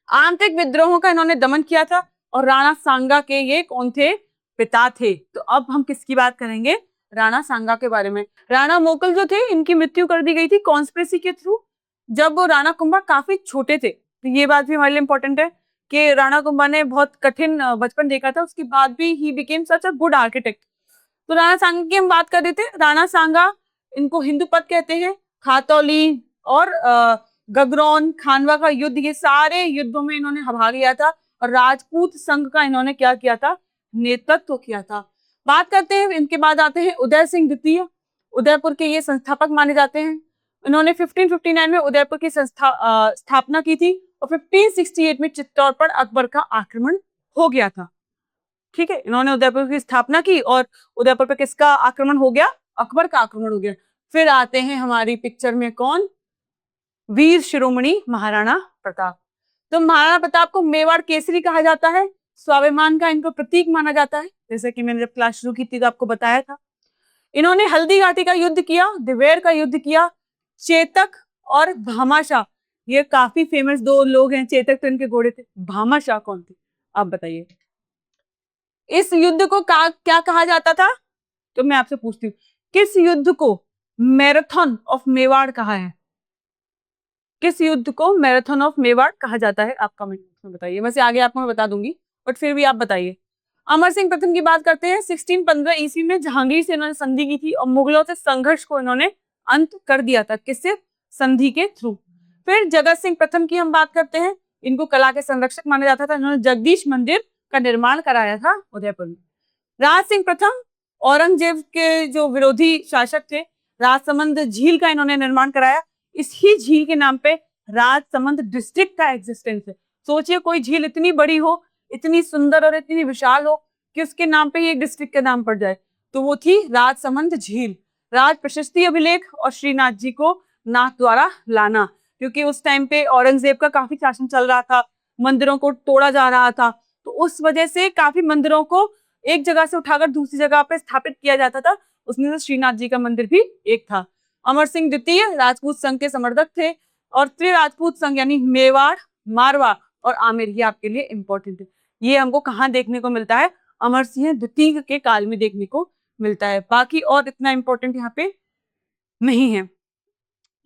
आंतरिक विद्रोहों का इन्होंने दमन किया था और राणा सांगा के ये कौन थे? पिता थे। तो अब हम किसकी बात करेंगे? राणा सांगा के बारे में। राणा मोकल जो थे, इनकी मृत्यु कर दी गई थी कॉन्स्पिरेसी के थ्रू, जब वो राणा कुंभा काफी छोटे थे। तो ये बात भी हमारे लिए इंपॉर्टेंट है कि राणा कुंभा ने बहुत कठिन बचपन देखा था, उसके बाद भी he became such a good architect. तो राणा सांगा की हम बात कर रहे थे। राणा सांगा, इनको हिंदू पद कहते हैं। खातौली और गगरौन, खानवा का युद्ध, ये सारे युद्धों में इन्होंने भाग लिया था और राजपूत संघ का इन्होंने क्या किया था? नेतृत्व किया था। बात करते हैं, इनके बाद आते हैं उदय सिंह द्वितीय। उदयपुर के ये संस्थापक माने जाते हैं। इन्होंने 1559 में उदयपुर की स्थापना की थी और 1568 में चित्तौड़ पर अकबर का आक्रमण हो गया था। ठीक है, इन्होंने उदयपुर की स्थापना की और उदयपुर पे किसका आक्रमण हो गया? अकबर का आक्रमण हो गया। फिर आते हैं हमारी पिक्चर में कौन? वीर शिरोमणि महाराणा प्रताप। तो महाराणा प्रताप को मेवाड़ केसरी कहा जाता है, स्वाभिमान का इनको प्रतीक माना जाता है, जैसे कि मैंने जब क्लास शुरू की थी तो आपको बताया था। इन्होंने हल्दी घाटी का युद्ध किया, दिवेर का युद्ध किया, चेतक और भामाशाह, ये काफी फेमस दो लोग हैं। चेतक तो इनके घोड़े थे, भामाशाह कौन थे? आप बताइए। इस युद्ध को क्या कहा जाता था? तो मैं आपसे पूछती हूँ, किस युद्ध को मैराथन ऑफ मेवाड़ कहा है? किस युद्ध को मैराथन ऑफ मेवाड़ कहा जाता है? आप कमेंट बॉक्स में बताइए। वैसे आगे आपको मैं बता दूंगी, बट फिर भी आप बताइए। अमर सिंह प्रथम की बात करते हैं। 1615 ईस्वी में जहांगीर से इन्होंने संधि की थी और मुगलों से संघर्ष को इन्होंने अंत कर दिया था। किससे? संधि के थ्रू। फिर जगत सिंह प्रथम की हम बात करते हैं। इनको कला के संरक्षक माना जाता था। इन्होंने जगदीश मंदिर का निर्माण कराया था उदयपुर में। राज सिंह प्रथम औरंगजेब के जो विरोधी शासक थे, राजसमंद झील का इन्होंने निर्माण कराया। इसी झील के नाम पे राजसमंद डिस्ट्रिक्ट का एग्जिस्टेंस है। सोचिए, कोई झील इतनी बड़ी हो, इतनी सुंदर और इतनी विशाल हो कि उसके नाम पे एक डिस्ट्रिक्ट का नाम पड़ जाए, तो वो थी राजसमंद झील। राज प्रशस्ति अभिलेख और श्रीनाथ जी को नाथ द्वारा लाना, क्योंकि उस टाइम पे औरंगजेब का काफी शासन चल रहा था, मंदिरों को तोड़ा जा रहा था, तो उस वजह से काफी मंदिरों को एक जगह से उठाकर दूसरी जगह पे स्थापित किया जाता था। उसमें से श्रीनाथ जी का मंदिर भी एक था। अमर सिंह द्वितीय राजपूत संघ के समर्थक थे और त्रिराजपूत संघ यानी मेवाड़, मारवाड़ और आमेर, ये आपके लिए इंपॉर्टेंट है। ये हमको कहाँ देखने को मिलता है? अमर सिंह द्वितीय के काल में देखने को मिलता है। बाकी और इतना इंपॉर्टेंट यहाँ पे नहीं है।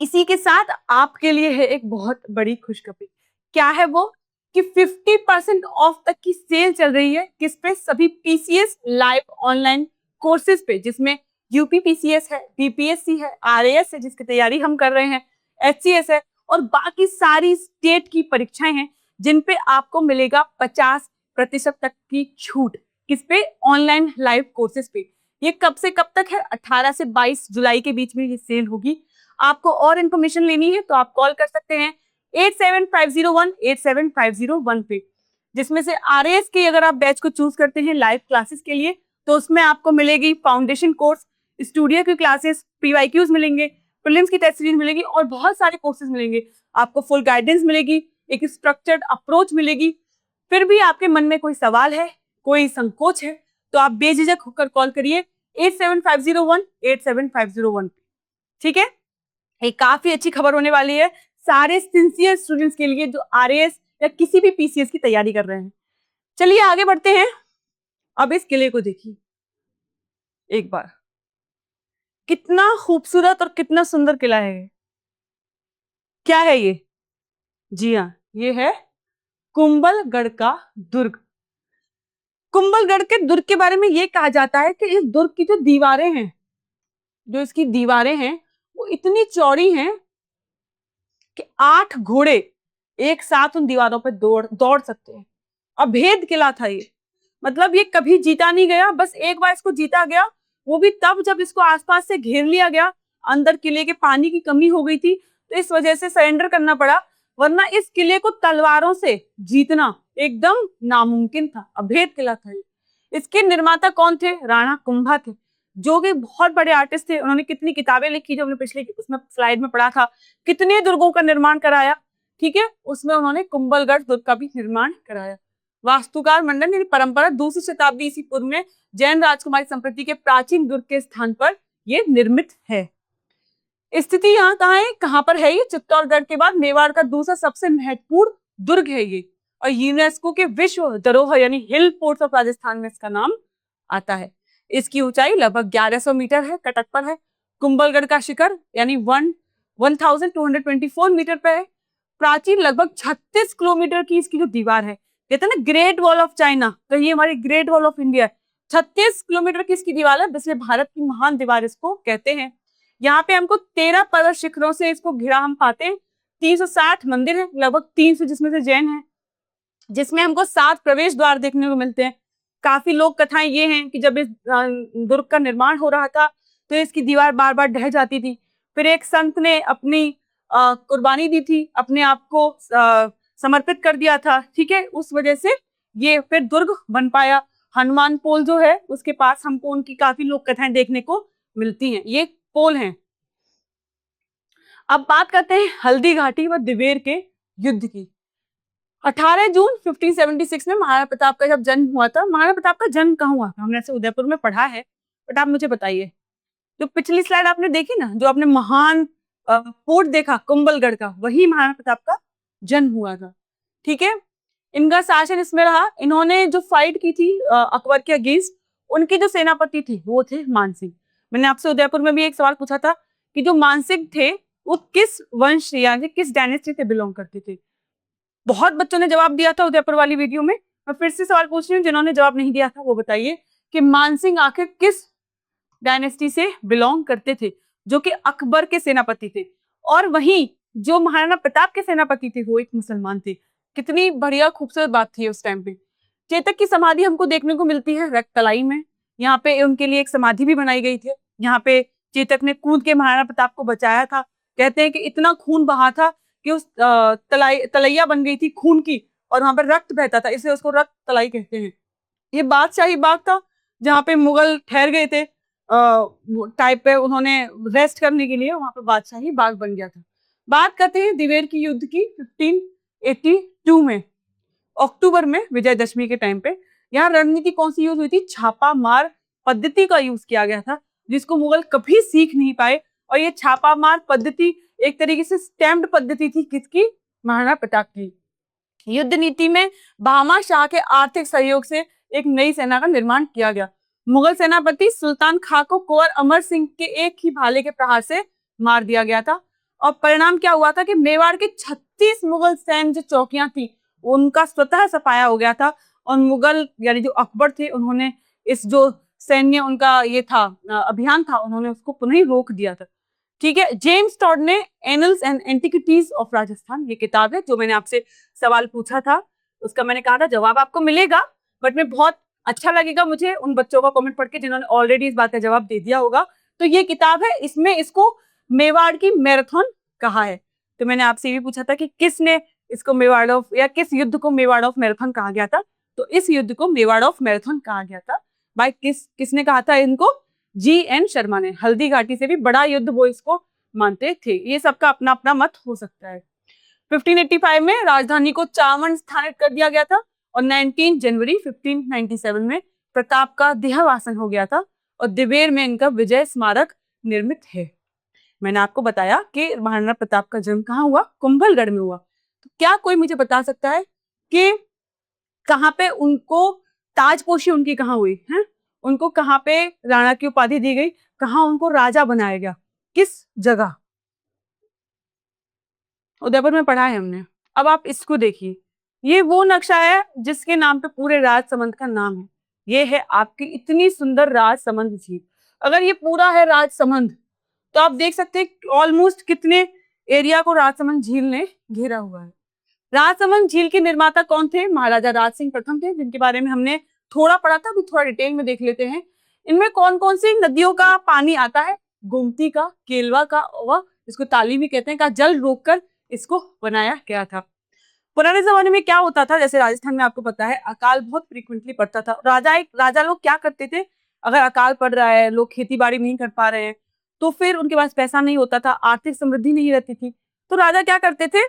इसी के साथ आपके लिए है एक बहुत बड़ी खुशखबरी। क्या है वो? कि 50% ऑफ तक की सेल चल रही है। किस पे? सभी पीसीएस लाइव ऑनलाइन कोर्सेज पे, जिसमें यूपी पीसीएस है, बीपीएससी है, आरएएस है जिसकी तैयारी हम कर रहे हैं, एचसीएस है, और बाकी सारी स्टेट की परीक्षाएं हैं जिन पे आपको मिलेगा 50% तक की छूट। किस पे? ऑनलाइन लाइव कोर्सेज पे। ये कब से कब तक है? 18 से 22 जुलाई के बीच में ये सेल होगी। आपको और इन्फॉर्मेशन लेनी है तो आप कॉल कर सकते हैं 8750187501 पे, जिसमें से आरएएस के अगर आप बैच को चूज करते हैं लाइव क्लासेस के लिए, तो उसमें आपको मिलेगी फाउंडेशन कोर्स, स्टूडियो की क्लासेस, पीवाईक्यूज मिलेंगे, प्रीलिम्स की टेस्ट सीरीज मिलेगी और बहुत सारे कोर्सेज मिलेंगे। आपको फुल गाइडेंस मिलेगी, एक स्ट्रक्चर्ड अप्रोच मिलेगी। फिर भी आपके मन में कोई सवाल है, कोई संकोच है, तो आप बेझिझक होकर कॉल करिए 8750187501 पे। ठीक है, एक काफी अच्छी खबर होने वाली है सारे सिंसियर स्टूडेंट्स के लिए जो आरएएस या किसी भी पीसीएस की तैयारी कर रहे हैं। चलिए आगे बढ़ते हैं। अब इस किले को देखिए एक बार, कितना खूबसूरत और कितना सुंदर किला है। क्या है ये? जी हाँ, ये है कुंभलगढ़ का दुर्ग। कुंभलगढ़ के दुर्ग के बारे में ये कहा जाता है कि इस दुर्ग की जो दीवारें हैं, जो इसकी दीवारें हैं, वो इतनी चौड़ी हैं कि 8 घोड़े एक साथ उन दीवारों पर दौड़ दौड़ सकते हैं। अभेद किला था ये, मतलब ये कभी जीता नहीं गया, बस एक बार इसको जीता गया, वो भी तब जब इसको आसपास से घेर लिया गया, अंदर किले के पानी की कमी हो गई थी, तो इस वजह से सरेंडर करना पड़ा, वरना इस किले को तलवारों से जीतना एकदम नामुमकिन था। अभेद किला था ये। इसके निर्माता कौन थे? राणा कुंभा थे, जो कि बहुत बड़े आर्टिस्ट थे। उन्होंने कितनी किताबें लिखी, जो हमने पिछले उसमें स्लाइड में पढ़ा था, कितने दुर्गों का निर्माण कराया, ठीक है, उसमें उन्होंने कुंभलगढ़ दुर्ग का भी निर्माण कराया। वास्तुकार मंडल यानी परंपरा 2वीं शताब्दी ईसा पूर्व में जैन राजकुमारी संप्रति के प्राचीन दुर्ग के स्थान पर यह निर्मित है। स्थिति यहाँ कहाँ है, कहाँ पर है ये? चित्तौड़गढ़ के बाद मेवाड़ का दूसरा सबसे महत्वपूर्ण दुर्ग है ये, और यूनेस्को के विश्व धरोहर यानी हिल फोर्ट्स ऑफ राजस्थान में इसका नाम आता है। इसकी ऊंचाई लगभग 1100 मीटर है, कटक पर है। कुंभलगढ़ का शिखर यानी 1224 मीटर पर है। प्राचीन लगभग 36 किलोमीटर की इसकी जो दीवार है, कहते हैं ना ग्रेट वॉल ऑफ चाइना, तो ये हमारी ग्रेट वॉल ऑफ इंडिया है। 36 किलोमीटर की इसकी दीवार है, इसलिए भारत की महान दीवार इसको कहते हैं। यहाँ पे हमको 13 पर्वत शिखरों से इसको घिरा हम पाते हैं। 360 मंदिर है, लगभग 300 जिसमें से जैन है, जिसमें हमको 7 प्रवेश द्वार देखने को मिलते हैं। काफी लोक कथाएं ये हैं कि जब इस दुर्ग का निर्माण हो रहा था तो इसकी दीवार बार बार ढह जाती थी, फिर एक संत ने अपनी कुर्बानी दी थी, अपने आप को समर्पित कर दिया था, ठीक है, उस वजह से ये फिर दुर्ग बन पाया। हनुमान पोल जो है उसके पास हमको उनकी काफी लोक कथाएं देखने को मिलती हैं, ये पोल हैं। अब बात करते हैं हल्दी घाटी व दिवेर के युद्ध की। 18 जून 1576 में महाराणा प्रताप का जब जन्म हुआ था। महाराणा प्रताप का जन्म कहाँ हुआ था? हमने ऐसे उदयपुर में पढ़ा है, बट आप मुझे बताइए, जो पिछली स्लाइड आपने देखी ना, जो आपने महान फोर्ट देखा कुंभलगढ़ का, वही महाराणा प्रताप का जन्म हुआ था, ठीक है। इनका शासन इसमें रहा। इन्होंने जो फाइट की थी अकबर के अगेंस्ट, उनके जो सेनापति थे वो थे मानसिंह। मैंने आपसे उदयपुर में भी एक सवाल पूछा था कि जो मानसिंह थे वो किस वंश यानी किस डायनेस्टी से बिलोंग करते थे। बहुत बच्चों ने जवाब दिया था उदयपुर वाली वीडियो में। मैं फिर से सवाल पूछ रही हूँ, जिन्होंने जवाब नहीं दिया था वो बताइए कि मानसिंह आखिर किस डायनेस्टी से बिलोंग करते थे, जो कि अकबर के सेनापति थे। और वहीं जो महाराणा प्रताप के सेनापति थे वो एक मुसलमान थे। कितनी बढ़िया खूबसूरत बात थी उस टाइम पे। चेतक की समाधि हमको देखने को मिलती है रक्तलाई में। यहाँ पे उनके लिए एक समाधि भी बनाई गई थी। यहाँ पे चेतक ने कूद के महाराणा प्रताप को बचाया था। कहते हैं कि इतना खून बहा था कि उस तलैया बन गई थी खून की, और वहां पर रक्त बहता था, इसलिए उसको रक्त तलाई कहते हैं। ये बादशाही बाग था जहाँ पे मुगल ठहर गए थे टाइप पे, उन्होंने रेस्ट करने के लिए वहां पे बादशाही बाग बन गया था। बात करते हैं दिवेर की युद्ध की। 1582 में अक्टूबर में विजयदशमी के टाइम पे यहाँ रणनीति कौन सी यूज हुई थी? छापा मार पद्धति का यूज किया गया था, जिसको मुगल कभी सीख नहीं पाए। और ये छापा मार पद्धति एक तरीके से स्टैम्प्ड पद्धति थी, किसकी? महाराणा प्रताप की। युद्ध नीति में बहामा शाह के आर्थिक सहयोग से एक नई सेना का निर्माण किया गया। मुगल सेनापति सुल्तान खां को कुंवर अमर सिंह के एक ही भाले के प्रहार से मार दिया गया था। और परिणाम क्या हुआ था कि मेवाड़ के 36 मुगल सैन्य जो चौकियां थी उनका स्वतः सफाया हो गया था। और मुगल यानी जो अकबर थे, उन्होंने इस जो सैन्य उनका ये था अभियान था, उन्होंने उसको पुनः रोक दिया था, ठीक है। जेम्स टॉड ने annuls and antiquities of Rajasthan, ये किताब है, जो मैंने आपसे सवाल पूछा था उसका मैंने कहा था जवाब आपको मिलेगा, बट मैं बहुत अच्छा लगेगा मुझे उन बच्चों का कमेंट पढ़ के जिन्होंने ऑलरेडी इस बात का जवाब दे दिया होगा। तो ये किताब है, इसमें इसको मेवाड़ की मैराथन कहा है। तो मैंने आपसे भी पूछा था कि किसने इसको मेवाड़ ऑफ, या किस युद्ध को मेवाड़ ऑफ मैराथन कहा गया था? तो इस युद्ध को मेवाड़ ऑफ मैराथन कहा गया था। भाई किसने कहा था इनको? जी.एन. शर्मा ने। हल्दी घाटी से भी बड़ा युद्ध वो इसको मानते थे। ये सबका अपना अपना मत हो सकता है। 1585 में राजधानी को चावंड स्थानित कर दिया गया था, और 19 जनवरी 1597 में प्रताप का देहावसान हो गया था, और दिवेर में इनका विजय स्मारक निर्मित है। मैंने आपको बताया कि महाराणा प्रताप का जन्म कहाँ हुआ? कुंभलगढ़ में हुआ। तो क्या कोई मुझे बता सकता है कि कहाँ पे उनको ताजपोशी उनकी कहाँ हुई है? उनको कहाँ पे राणा की उपाधि दी गई? कहाँ उनको राजा बनाया गया? किस जगह? उदयपुर में पढ़ा है हमने। अब आप इसको देखिए, ये वो नक्शा है जिसके नाम पे पूरे राजसमंद का नाम है। ये है आपकी इतनी सुंदर राजसमंद झील। अगर ये पूरा है राजसमंद, तो आप देख सकते हैं ऑलमोस्ट कितने एरिया को राजसमंद झील ने घेरा हुआ है। राजसमंद झील के निर्माता कौन थे? महाराजा राज सिंह प्रथम थे, जिनके बारे में हमने थोड़ा पढ़ा था, अभी थोड़ा डिटेल में देख लेते हैं। इनमें कौन कौन सी नदियों का पानी आता है? गोमती का, केलवा का और इसको ताली भी कहते हैं, का जल रोककर इसको बनाया गया था। पुराने जमाने में क्या होता था, जैसे राजस्थान में आपको पता है अकाल बहुत फ्रीक्वेंटली पड़ता था। राजा लोग क्या करते थे, अगर अकाल पड़ रहा है, लोग खेती बाड़ी नहीं कर पा रहे हैं, तो फिर उनके पास पैसा नहीं होता था, आर्थिक समृद्धि नहीं रहती थी, तो राजा क्या करते थे,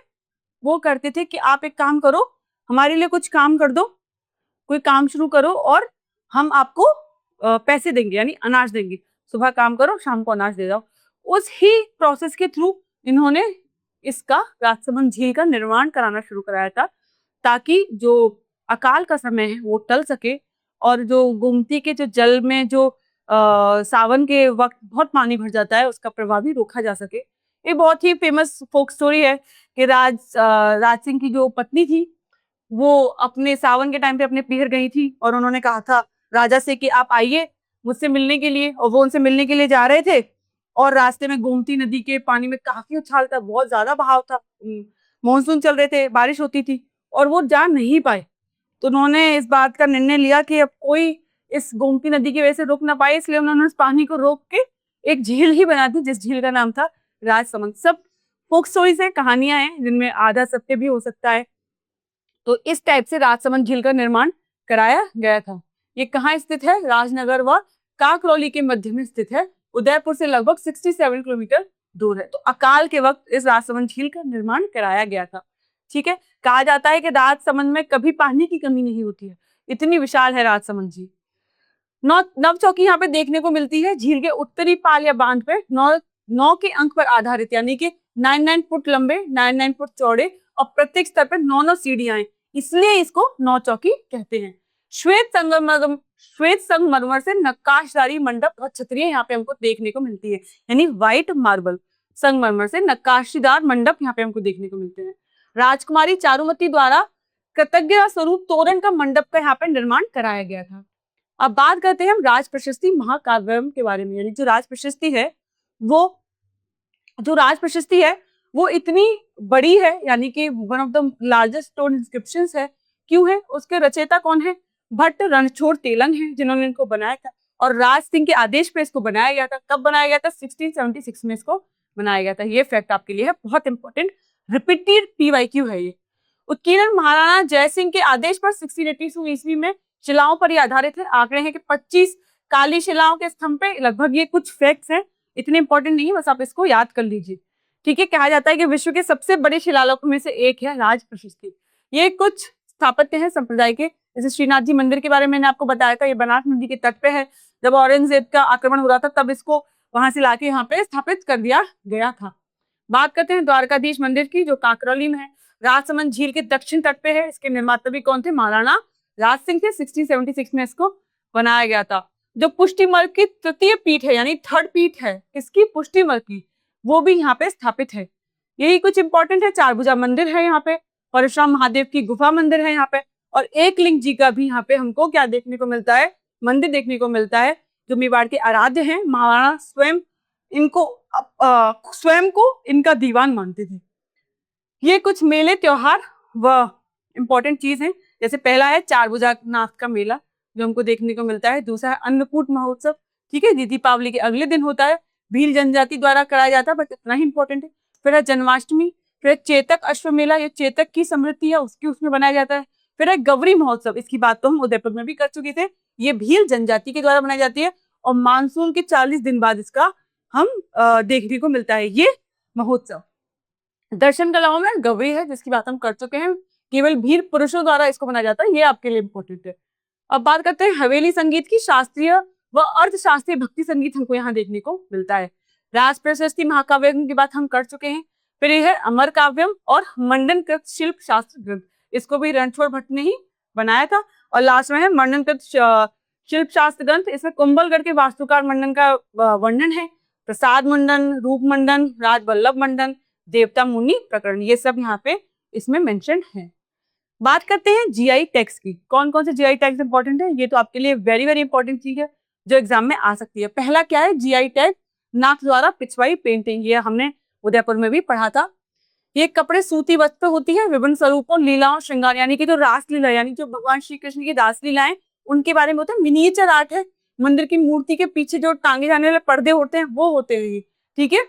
वो करते थे कि आप एक काम करो, हमारे लिए कुछ काम कर दो, कोई काम शुरू करो और हम आपको पैसे देंगे, यानी अनाज देंगे। सुबह काम करो, शाम को अनाज दे जाओ। उस ही प्रोसेस के थ्रू इन्होंने इसका राजसमंद झील का निर्माण कराना शुरू कराया था, ताकि जो अकाल का समय है वो टल सके और जो गोमती के जो जल में जो सावन के वक्त बहुत पानी भर जाता है, उसका प्रभाव भी रोका जा सके। ये बहुत ही फेमस फोक स्टोरी है कि राज सिंह की जो पत्नी थी, वो अपने सावन के टाइम पे अपने पीहर गई थी और उन्होंने कहा था राजा से कि आप आइए मुझसे मिलने के लिए, और वो उनसे मिलने के लिए जा रहे थे और रास्ते में गोमती नदी के पानी में काफी उछाल था, बहुत ज्यादा बहाव था, मानसून चल रहे थे, बारिश होती थी और वो जा नहीं पाए। तो उन्होंने इस बात का निर्णय लिया कि अब कोई इस गोमती नदी की वजह से रोक ना पाए, इसलिए उन्होंने उस पानी को रोक के एक झील ही बना दी, जिस झील का नाम था राजसमंद। सब फोक स्टोरीज है, कहानियां हैं, जिनमें आधा सत्य भी हो सकता है। तो इस टाइप से राजसमंद झील का निर्माण कराया गया था। ये कहाँ स्थित है? राजनगर व काकरौली के मध्य में स्थित है, उदयपुर से लगभग 67 किलोमीटर दूर है। तो अकाल के वक्त इस राजसमंद झील का निर्माण कराया गया था। ठीक है, कहा जाता है कि राजसमंद में कभी पानी की कमी नहीं होती है, इतनी विशाल है राजसमंद झील। नव चौकी यहाँ पे देखने को मिलती है। झील के उत्तरी पाल या बांध पे 9 के अंक पर आधारित, यानी कि 99 फुट लंबे, 99 फुट चौड़े और प्रत्येक स्तर पर 9 सीढ़ियां हैं, इसलिए इसको 9 चौकी कहते हैं। श्वेत संगमरमर से नक्काशदारी मंडप और छतरियां यहाँ पे हमको देखने को मिलती है, यानी व्हाइट मार्बल संगमरमर से नक्काशीदार मंडप यहाँ पे हमको देखने को मिलते हैं। राजकुमारी चारुमती द्वारा कृतज्ञता स्वरूप तोरण का मंडप का यहाँ पे निर्माण कराया गया था। अब बात करते हैं हम राज प्रशस्ति महाकाव्यम के बारे में, यानी जो राज प्रशस्ति है वो इतनी बड़ी है, यानी कि one of the largest stone inscriptions है। क्यों है? उसके रचयिता कौन है? भट्ट रणछोड़ तेलंग है, जिन्होंने इनको बनाया था और राज सिंह के आदेश पे इसको बनाया गया था। कब बनाया गया था? 1676 में इसको बनाया गया था। ये फैक्ट आपके लिए है, बहुत इंपॉर्टेंट, रिपीटेड PYQ है ये। उत्कीर्णन महाराणा जय सिंह के आदेश पर 1682 ईस्वी में शिलाओं पर ये आधारित है। आंकड़े हैं कि 25 काली शिलाओं के स्तंभ पे लगभग, ये कुछ फैक्ट्स हैं, इतने इंपॉर्टेंट नहीं है, बस आप इसको याद कर लीजिए। ठीक है, कहा जाता है कि विश्व के सबसे बड़े शिलालेखों में से एक है राज प्रशस्ति। ये कुछ स्थापत्य हैं संप्रदाय के, जैसे श्रीनाथ जी मंदिर के बारे में मैंने आपको बताया था, ये बनास नदी के तट पे है। जब औरंगजेब का आक्रमण हो रहा था तब इसको वहां से लाके यहाँ पे स्थापित कर दिया गया था। बात करते हैं द्वारकाधीश मंदिर की, जो काकरौली में है, राजसमंद झील के दक्षिण तट पे है। इसके निर्माता भी कौन थे? महाराणा राज सिंह थे। 1676 में इसको बनाया गया था। जो पुष्टिमल की तृतीय पीठ है, यानी थर्ड पीठ है इसकी, पुष्टिमल की, वो भी यहाँ पे स्थापित है। यही कुछ इंपॉर्टेंट है। चारभुजा मंदिर है यहाँ पे, परशुराम महादेव की गुफा मंदिर है यहाँ पे, और एक लिंग जी का भी यहाँ पे हमको क्या देखने को मिलता है? मंदिर देखने को मिलता है, जो मेवाड़ के आराध्य हैं। महाराणा स्वयं इनको स्वयं को इनका दीवान मानते थे। ये कुछ मेले त्योहार व इम्पोर्टेंट चीज है, जैसे पहला है चारभुजा नाथ का मेला, जो हमको देखने को मिलता है। दूसरा है अन्नकूट महोत्सव, ठीक है, दीपावली के अगले दिन होता है, भील जनजाति द्वारा कराया जाता है, बट इतना ही इंपॉर्टेंट है। फिर है जन्माष्टमी, फिर चेतक अश्व मेला, ये चेतक की स्मृति है उसकी, उसमें बनाया जाता है। फिर है गौरी महोत्सव, इसकी बात तो हम उदयपुर में भी कर चुके थे, ये भील जनजाति के द्वारा बनाई जाती है और मानसून के 40 दिन बाद इसका हम देखने को मिलता है ये महोत्सव। दर्शन कलाओं में गौरी है, जिसकी बात हम कर चुके हैं, केवल भील पुरुषों द्वारा इसको बनाया जाता है, ये आपके लिए इंपॉर्टेंट है। अब बात करते हैं हवेली संगीत की। शास्त्रीय व अर्थशास्त्रीय भक्ति संगीत हमको यहाँ देखने को मिलता है। राज प्रशस्ति महाकाव्यम की बात हम कर चुके हैं। फिर यह है अमर काव्यम और मंडनकृत शिल्प शास्त्र ग्रंथ, इसको भी रणछोड़ भट्ट ने ही बनाया था। और लास्ट में है मंडनकृत शिल्प शास्त्र ग्रंथ, इसमें कुंभलगढ़ के वास्तुकार मंडन का वर्णन है। प्रसाद मंडन, रूप मंडन, राज वल्लभ मंडन, देवता मुनि प्रकरण, ये सब यहाँ पे इसमें मेंशन है। बात करते हैं GI टैग्स की। कौन कौन से GI टैग्स इंपॉर्टेंट है? ये तो आपके लिए वेरी वेरी इंपॉर्टेंट चीज है जो एग्जाम में आ सकती है। पहला क्या है? GI टैग नाथ द्वारा पिछवाई पेंटिंग, ये हमने उदयपुर में भी पढ़ा था। ये कपड़े सूती वस्त्र पे होती है, विभिन्न स्वरूपों, लीलाओं, श्रृंगार, यानी कि जो रासलीला यानी जो भगवान श्री कृष्ण की रासलीलाएं उनके बारे में होता है। मिनिएचर आर्ट है, मंदिर की मूर्ति के पीछे जो टांगे जाने वाले पर्दे होते हैं वो होते हैं ये, ठीक है।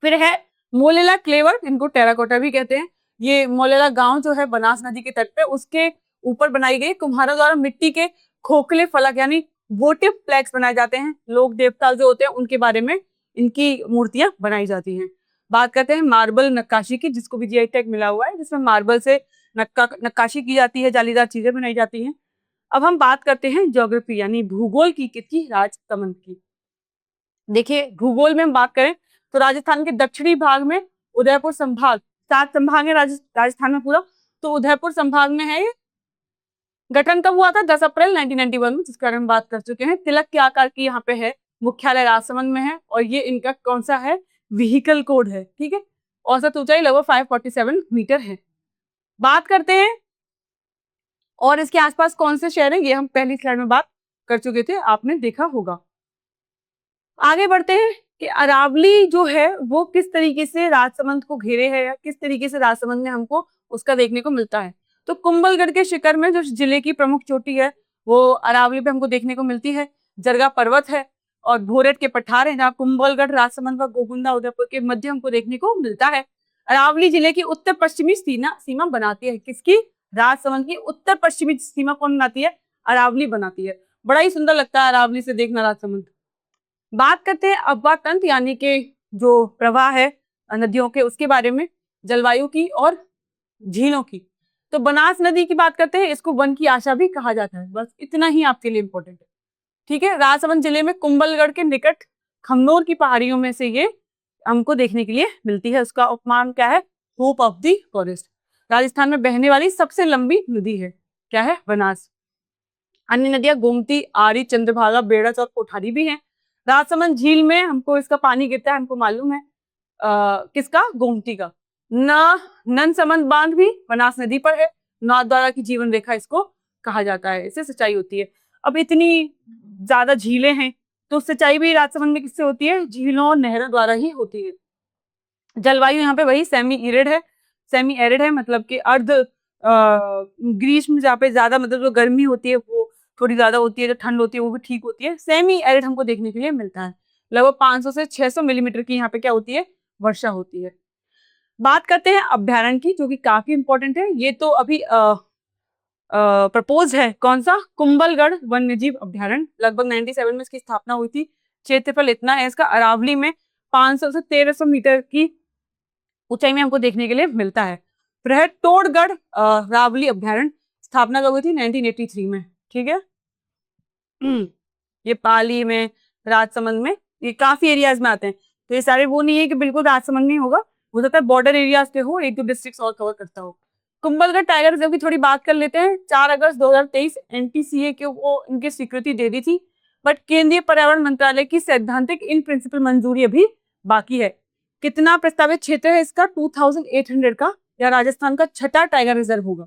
फिर है मोलेला क्लेवर, इनको टेराकोटा भी कहते हैं। ये मोलेला गांव जो है बनास नदी के तट पे, उसके ऊपर बनाई गई कुम्हारों द्वारा मिट्टी के खोखले फलक यानी वोटिव प्लेक्स बनाए जाते हैं। लोक देवता जो होते हैं उनके बारे में इनकी मूर्तियां बनाई जाती हैं। बात करते हैं मार्बल नक्काशी की, जिसको भी जीआई टैग मिला हुआ है, जिसमें मार्बल से नक्काशी की जाती है, जालीदार चीजें बनाई जाती हैं। अब हम बात करते हैं ज्योग्राफी यानी भूगोल की, किसकी, राजसमंद की। देखिए भूगोल में हम बात करें तो राजस्थान के दक्षिणी भाग में उदयपुर संभाग, 7 संभाग है राजस्थान में पूरा, तो उदयपुर संभाग में है ये। गठन कब हुआ था? 10 अप्रैल 1991 में, जिसके बारे में बात कर चुके हैं। तिलक के आकार की यहाँ पे है, मुख्यालय राजसमंद में है, और ये इनका कौन सा है, व्हीकल कोड है, ठीक है। औसत ऊंचाई लगभग 547 मीटर है। बात करते हैं और इसके आसपास कौन से शहर हैं, ये हम पहली स्लाइड में बात कर चुके थे, आपने देखा होगा। आगे बढ़ते हैं कि अरावली जो है वो किस तरीके से राजसमंद को घेरे है, या किस तरीके से राजसमंद में हमको उसका देखने को मिलता है। तो कुंभलगढ़ के शिखर में जो जिले की प्रमुख चोटी है वो अरावली पे हमको देखने को मिलती है। जरगा पर्वत है और भोरेट के पठार है, जहाँ कुंभलगढ़, राजसमंद व गोकुंदा उदयपुर के मध्य हमको देखने को मिलता है। अरावली जिले की उत्तर पश्चिमी सीमा बनाती है, किसकी, राजसमंद की उत्तर पश्चिमी सीमा कौन बनाती है, अरावली बनाती है। बड़ा ही सुंदर लगता है अरावली से देखना राजसमंद। बात करते हैं अबवा तंत्र यानी कि जो प्रवाह है नदियों के, उसके बारे में, जलवायु की और झीलों की। तो बनास नदी की बात करते हैं, इसको वन की आशा भी कहा जाता है। बस इतना ही आपके लिए इंपॉर्टेंट है, ठीक है। राजसमंद जिले में कुंभलगढ़ के निकट खमनोर की पहाड़ियों में से ये हमको देखने के लिए मिलती है। उसका उपमान क्या है, hope of the forest. Rajasthan में बहने वाली सबसे लंबी नदी है, क्या है, बनास। अन्य नदियां गोमती, आरी, चंद्रभागा, बेड़च और कोठारी भी हैं। राजसमंद झील में हमको इसका पानी गिरता है, हमको मालूम है, किसका, गोमती का। ननसमंद बांध भी बनास नदी पर है। नाथद्वारा की जीवन रेखा इसको कहा जाता है, इससे सिंचाई होती है। अब इतनी ज्यादा झीलें हैं तो सिंचाई भी राजसमंद में किससे होती है, झीलों और नहरों द्वारा ही होती है। जलवायु यहाँ पे वही सेमी एरिड है, सेमी एरिड है, मतलब कि अर्ध ग्रीष्म, जहाँ पे ज्यादा मतलब जो गर्मी होती है वो थोड़ी ज्यादा होती है, जो ठंड होती है वो भी ठीक होती है। सेमी एरिड हमको देखने के लिए मिलता है। लगभग 500 से 600 मिलीमीटर की यहाँ पे क्या होती है, वर्षा होती है। बात करते हैं अभ्यारण्य की, जो कि काफी इंपॉर्टेंट है। ये तो अभी प्रपोज है, कौन सा, कुंभलगढ़ वन्यजीव अभ्यारण्य। लगभग 97 में इसकी स्थापना हुई थी। क्षेत्रफल इतना है इसका, अरावली में 500 से 1300 मीटर की ऊंचाई में हमको देखने के लिए मिलता है। बृहत्तोड़गढ़ रावली अभ्यारण्य, स्थापना कब हुई थी, 1983 में, ठीक है। ये पाली में, राजसमंद में, ये काफी एरियाज में आते हैं। तो ये सारे वो नहीं है कि बिल्कुल राजसमंद में होगा, हो सकता है बॉर्डर एरियाज पे हो, 1-2 डिस्ट्रिक्ट और कवर करता हो। कुंभलगढ़ टाइगर रिजर्व की थोड़ी बात कर लेते हैं। 4 अगस्त 2023 एनटीसीए के वो इनकी स्वीकृति दे दी थी, बट केंद्रीय पर्यावरण मंत्रालय की सैद्धांतिक इन प्रिंसिपल मंजूरी अभी बाकी है। कितना प्रस्तावित क्षेत्र है इसका, 2800 का, या राजस्थान का छठा टाइगर रिजर्व होगा।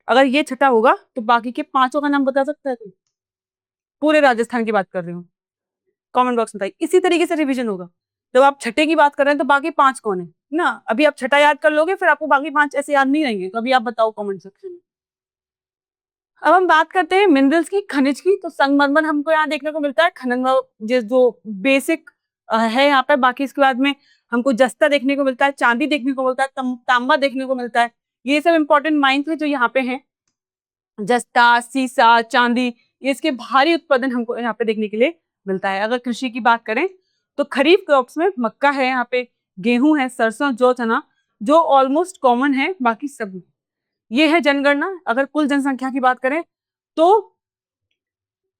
अगर ये छठा होगा तो बाकी के 5 का नाम बता सकता है कोई, पूरे राजस्थान की बात कर रही हूँ, कमेंट बॉक्स में बताइए। इसी तरीके से रिवीजन होगा, जब आप छठे की बात कर रहे हैं तो बाकी 5 कौन है ना। अभी आप छठा याद कर लोगे, फिर आपको बाकी 5 ऐसे याद नहीं रहेंगे। तो अभी आप बताओ कमेंट सेक्शन में। अब हम बात करते हैं मिनरल्स की, खनिज की। तो संगमरमर हमको यहाँ देखने को मिलता है, खनन जो बेसिक है यहाँ पे। बाकी इसके बाद में हमको जस्ता देखने को मिलता है, चांदी देखने को मिलता है, तांबा देखने को मिलता है। ये सब इंपॉर्टेंट माइंस है जो यहाँ पे हैं। जस्ता, सीसा, चांदी, ये इसके भारी उत्पादन हमको यहाँ पे देखने के लिए मिलता है। अगर कृषि की बात करें तो खरीफ क्रॉप्स में मक्का है, यहाँ पे गेहूं है, सरसों, जौ, चना, जो ऑलमोस्ट कॉमन है बाकी सब। ये है जनगणना। अगर कुल जनसंख्या की बात करें तो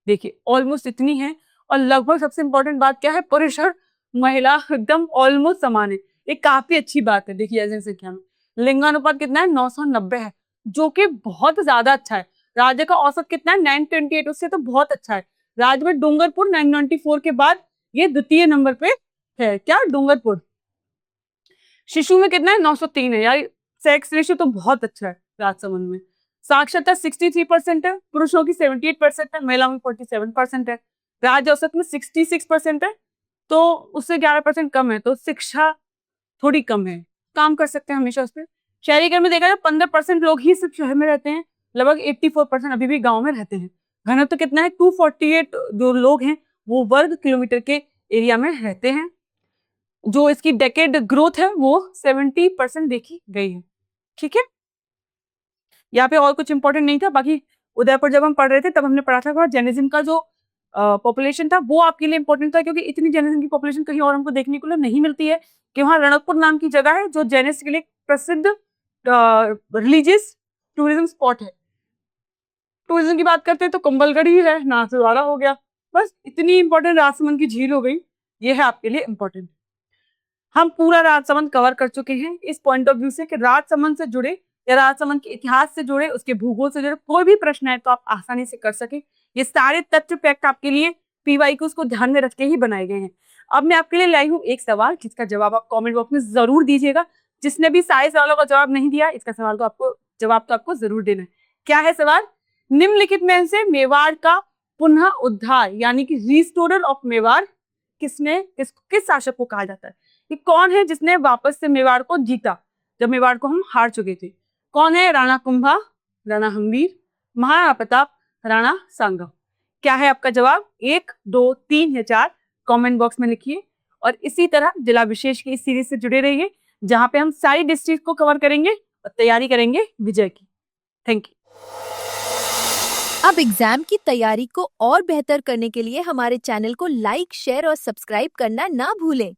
देखिए ऑलमोस्ट इतनी है, और लगभग सबसे इंपॉर्टेंट बात क्या है, पुरुष और महिला एकदम ऑलमोस्ट समान है। ये काफी अच्छी बात है। देखिए जनसंख्या में लिंगानुपात कितना है, 990 है, जो कि बहुत ज्यादा अच्छा है। राज्य का औसत कितना है, 928, उससे तो बहुत अच्छा है। राज्य में डूंगरपुर 994 के बाद ये द्वितीय नंबर पे है, क्या, डूंगरपुर। शिशु में कितना है, 903 है, यार सेक्स रेशियो तो बहुत अच्छा है राजसमंद में। साक्षरता 63% है, पुरुषों की 78% है, महिलाओं की 47% है। राज्य औसत में 66% है, तो उससे 11% कम है, तो शिक्षा थोड़ी कम है, काम कर सकते हैं हमेशा उस पर। शहरीकरण में देखा जाए 15% लोग ही सिर्फ शहर में रहते हैं, लगभग 84% अभी भी गांव में रहते हैं। घनत्व तो कितना है, 248 जो लोग हैं वो वर्ग किलोमीटर के एरिया में रहते हैं। जो इसकी डेकेड ग्रोथ है वो 70% देखी गई है। ठीक है, यहाँ पे और कुछ इंपॉर्टेंट नहीं था। बाकी उदयपुर जब हम पढ़ रहे थे तब हमने पढ़ा था जैनिज्म का जो पॉपुलेशन था वो आपके लिए इंपॉर्टेंट था, क्योंकि इतनी जैनिज्म की पॉपुलेशन कहीं और हमको देखने को नहीं मिलती है। कि वहाँ रणकपुर नाम की जगह है जो जैनिस्ट के लिए प्रसिद्ध रिलीजियस टूरिज्म स्पॉट है। टूरिज्म की बात करते हैं तो कुंभलगढ़ ही है, नाथद्वारा हो गया, बस इतनी इंपॉर्टेंट राजसमंद की झील हो गई, ये है आपके लिए इंपॉर्टेंट। हम पूरा राजसमंद कवर कर चुके हैं इस पॉइंट ऑफ व्यू से कि राजसमंद से जुड़े या राजसमंद के इतिहास से जुड़े, उसके भूगोल से जुड़े कोई भी प्रश्न है तो आप आसानी से कर सके। ये सारे तथ्य फैक्ट आपके लिए PYQs को ध्यान में रख के ही बनाए गए हैं। अब मैं आपके लिए लाई हूँ एक सवाल जिसका जवाब आप कमेंट बॉक्स में जरूर दीजिएगा। जिसने भी सारे सवालों का जवाब नहीं दिया, इसका सवाल तो आपको जवाब तो आपको जरूर देना है। क्या है सवाल? निम्नलिखित में से मेवाड़ का पुनः उद्धार यानी कि रिस्टोरर ऑफ मेवाड़ किस शासक को कहा जाता है? ये कौन है जिसने वापस से मेवाड़ को जीता जब मेवाड़ को हम हार चुके थे? कौन है? राणा कुंभा, राणा हम्बीर, महाराणा प्रताप, राणा सांगा। क्या है आपका जवाब? 1, 2, 3 या 4 कमेंट बॉक्स में लिखिए। और इसी तरह जिला विशेष की इस सीरीज से जुड़े रहिए जहां पे हम सारी डिस्ट्रिक्ट को कवर करेंगे और तैयारी करेंगे विजय की। Thank you. अब एग्जाम की तैयारी को और बेहतर करने के लिए हमारे चैनल को लाइक, शेयर और सब्सक्राइब करना ना भूलें।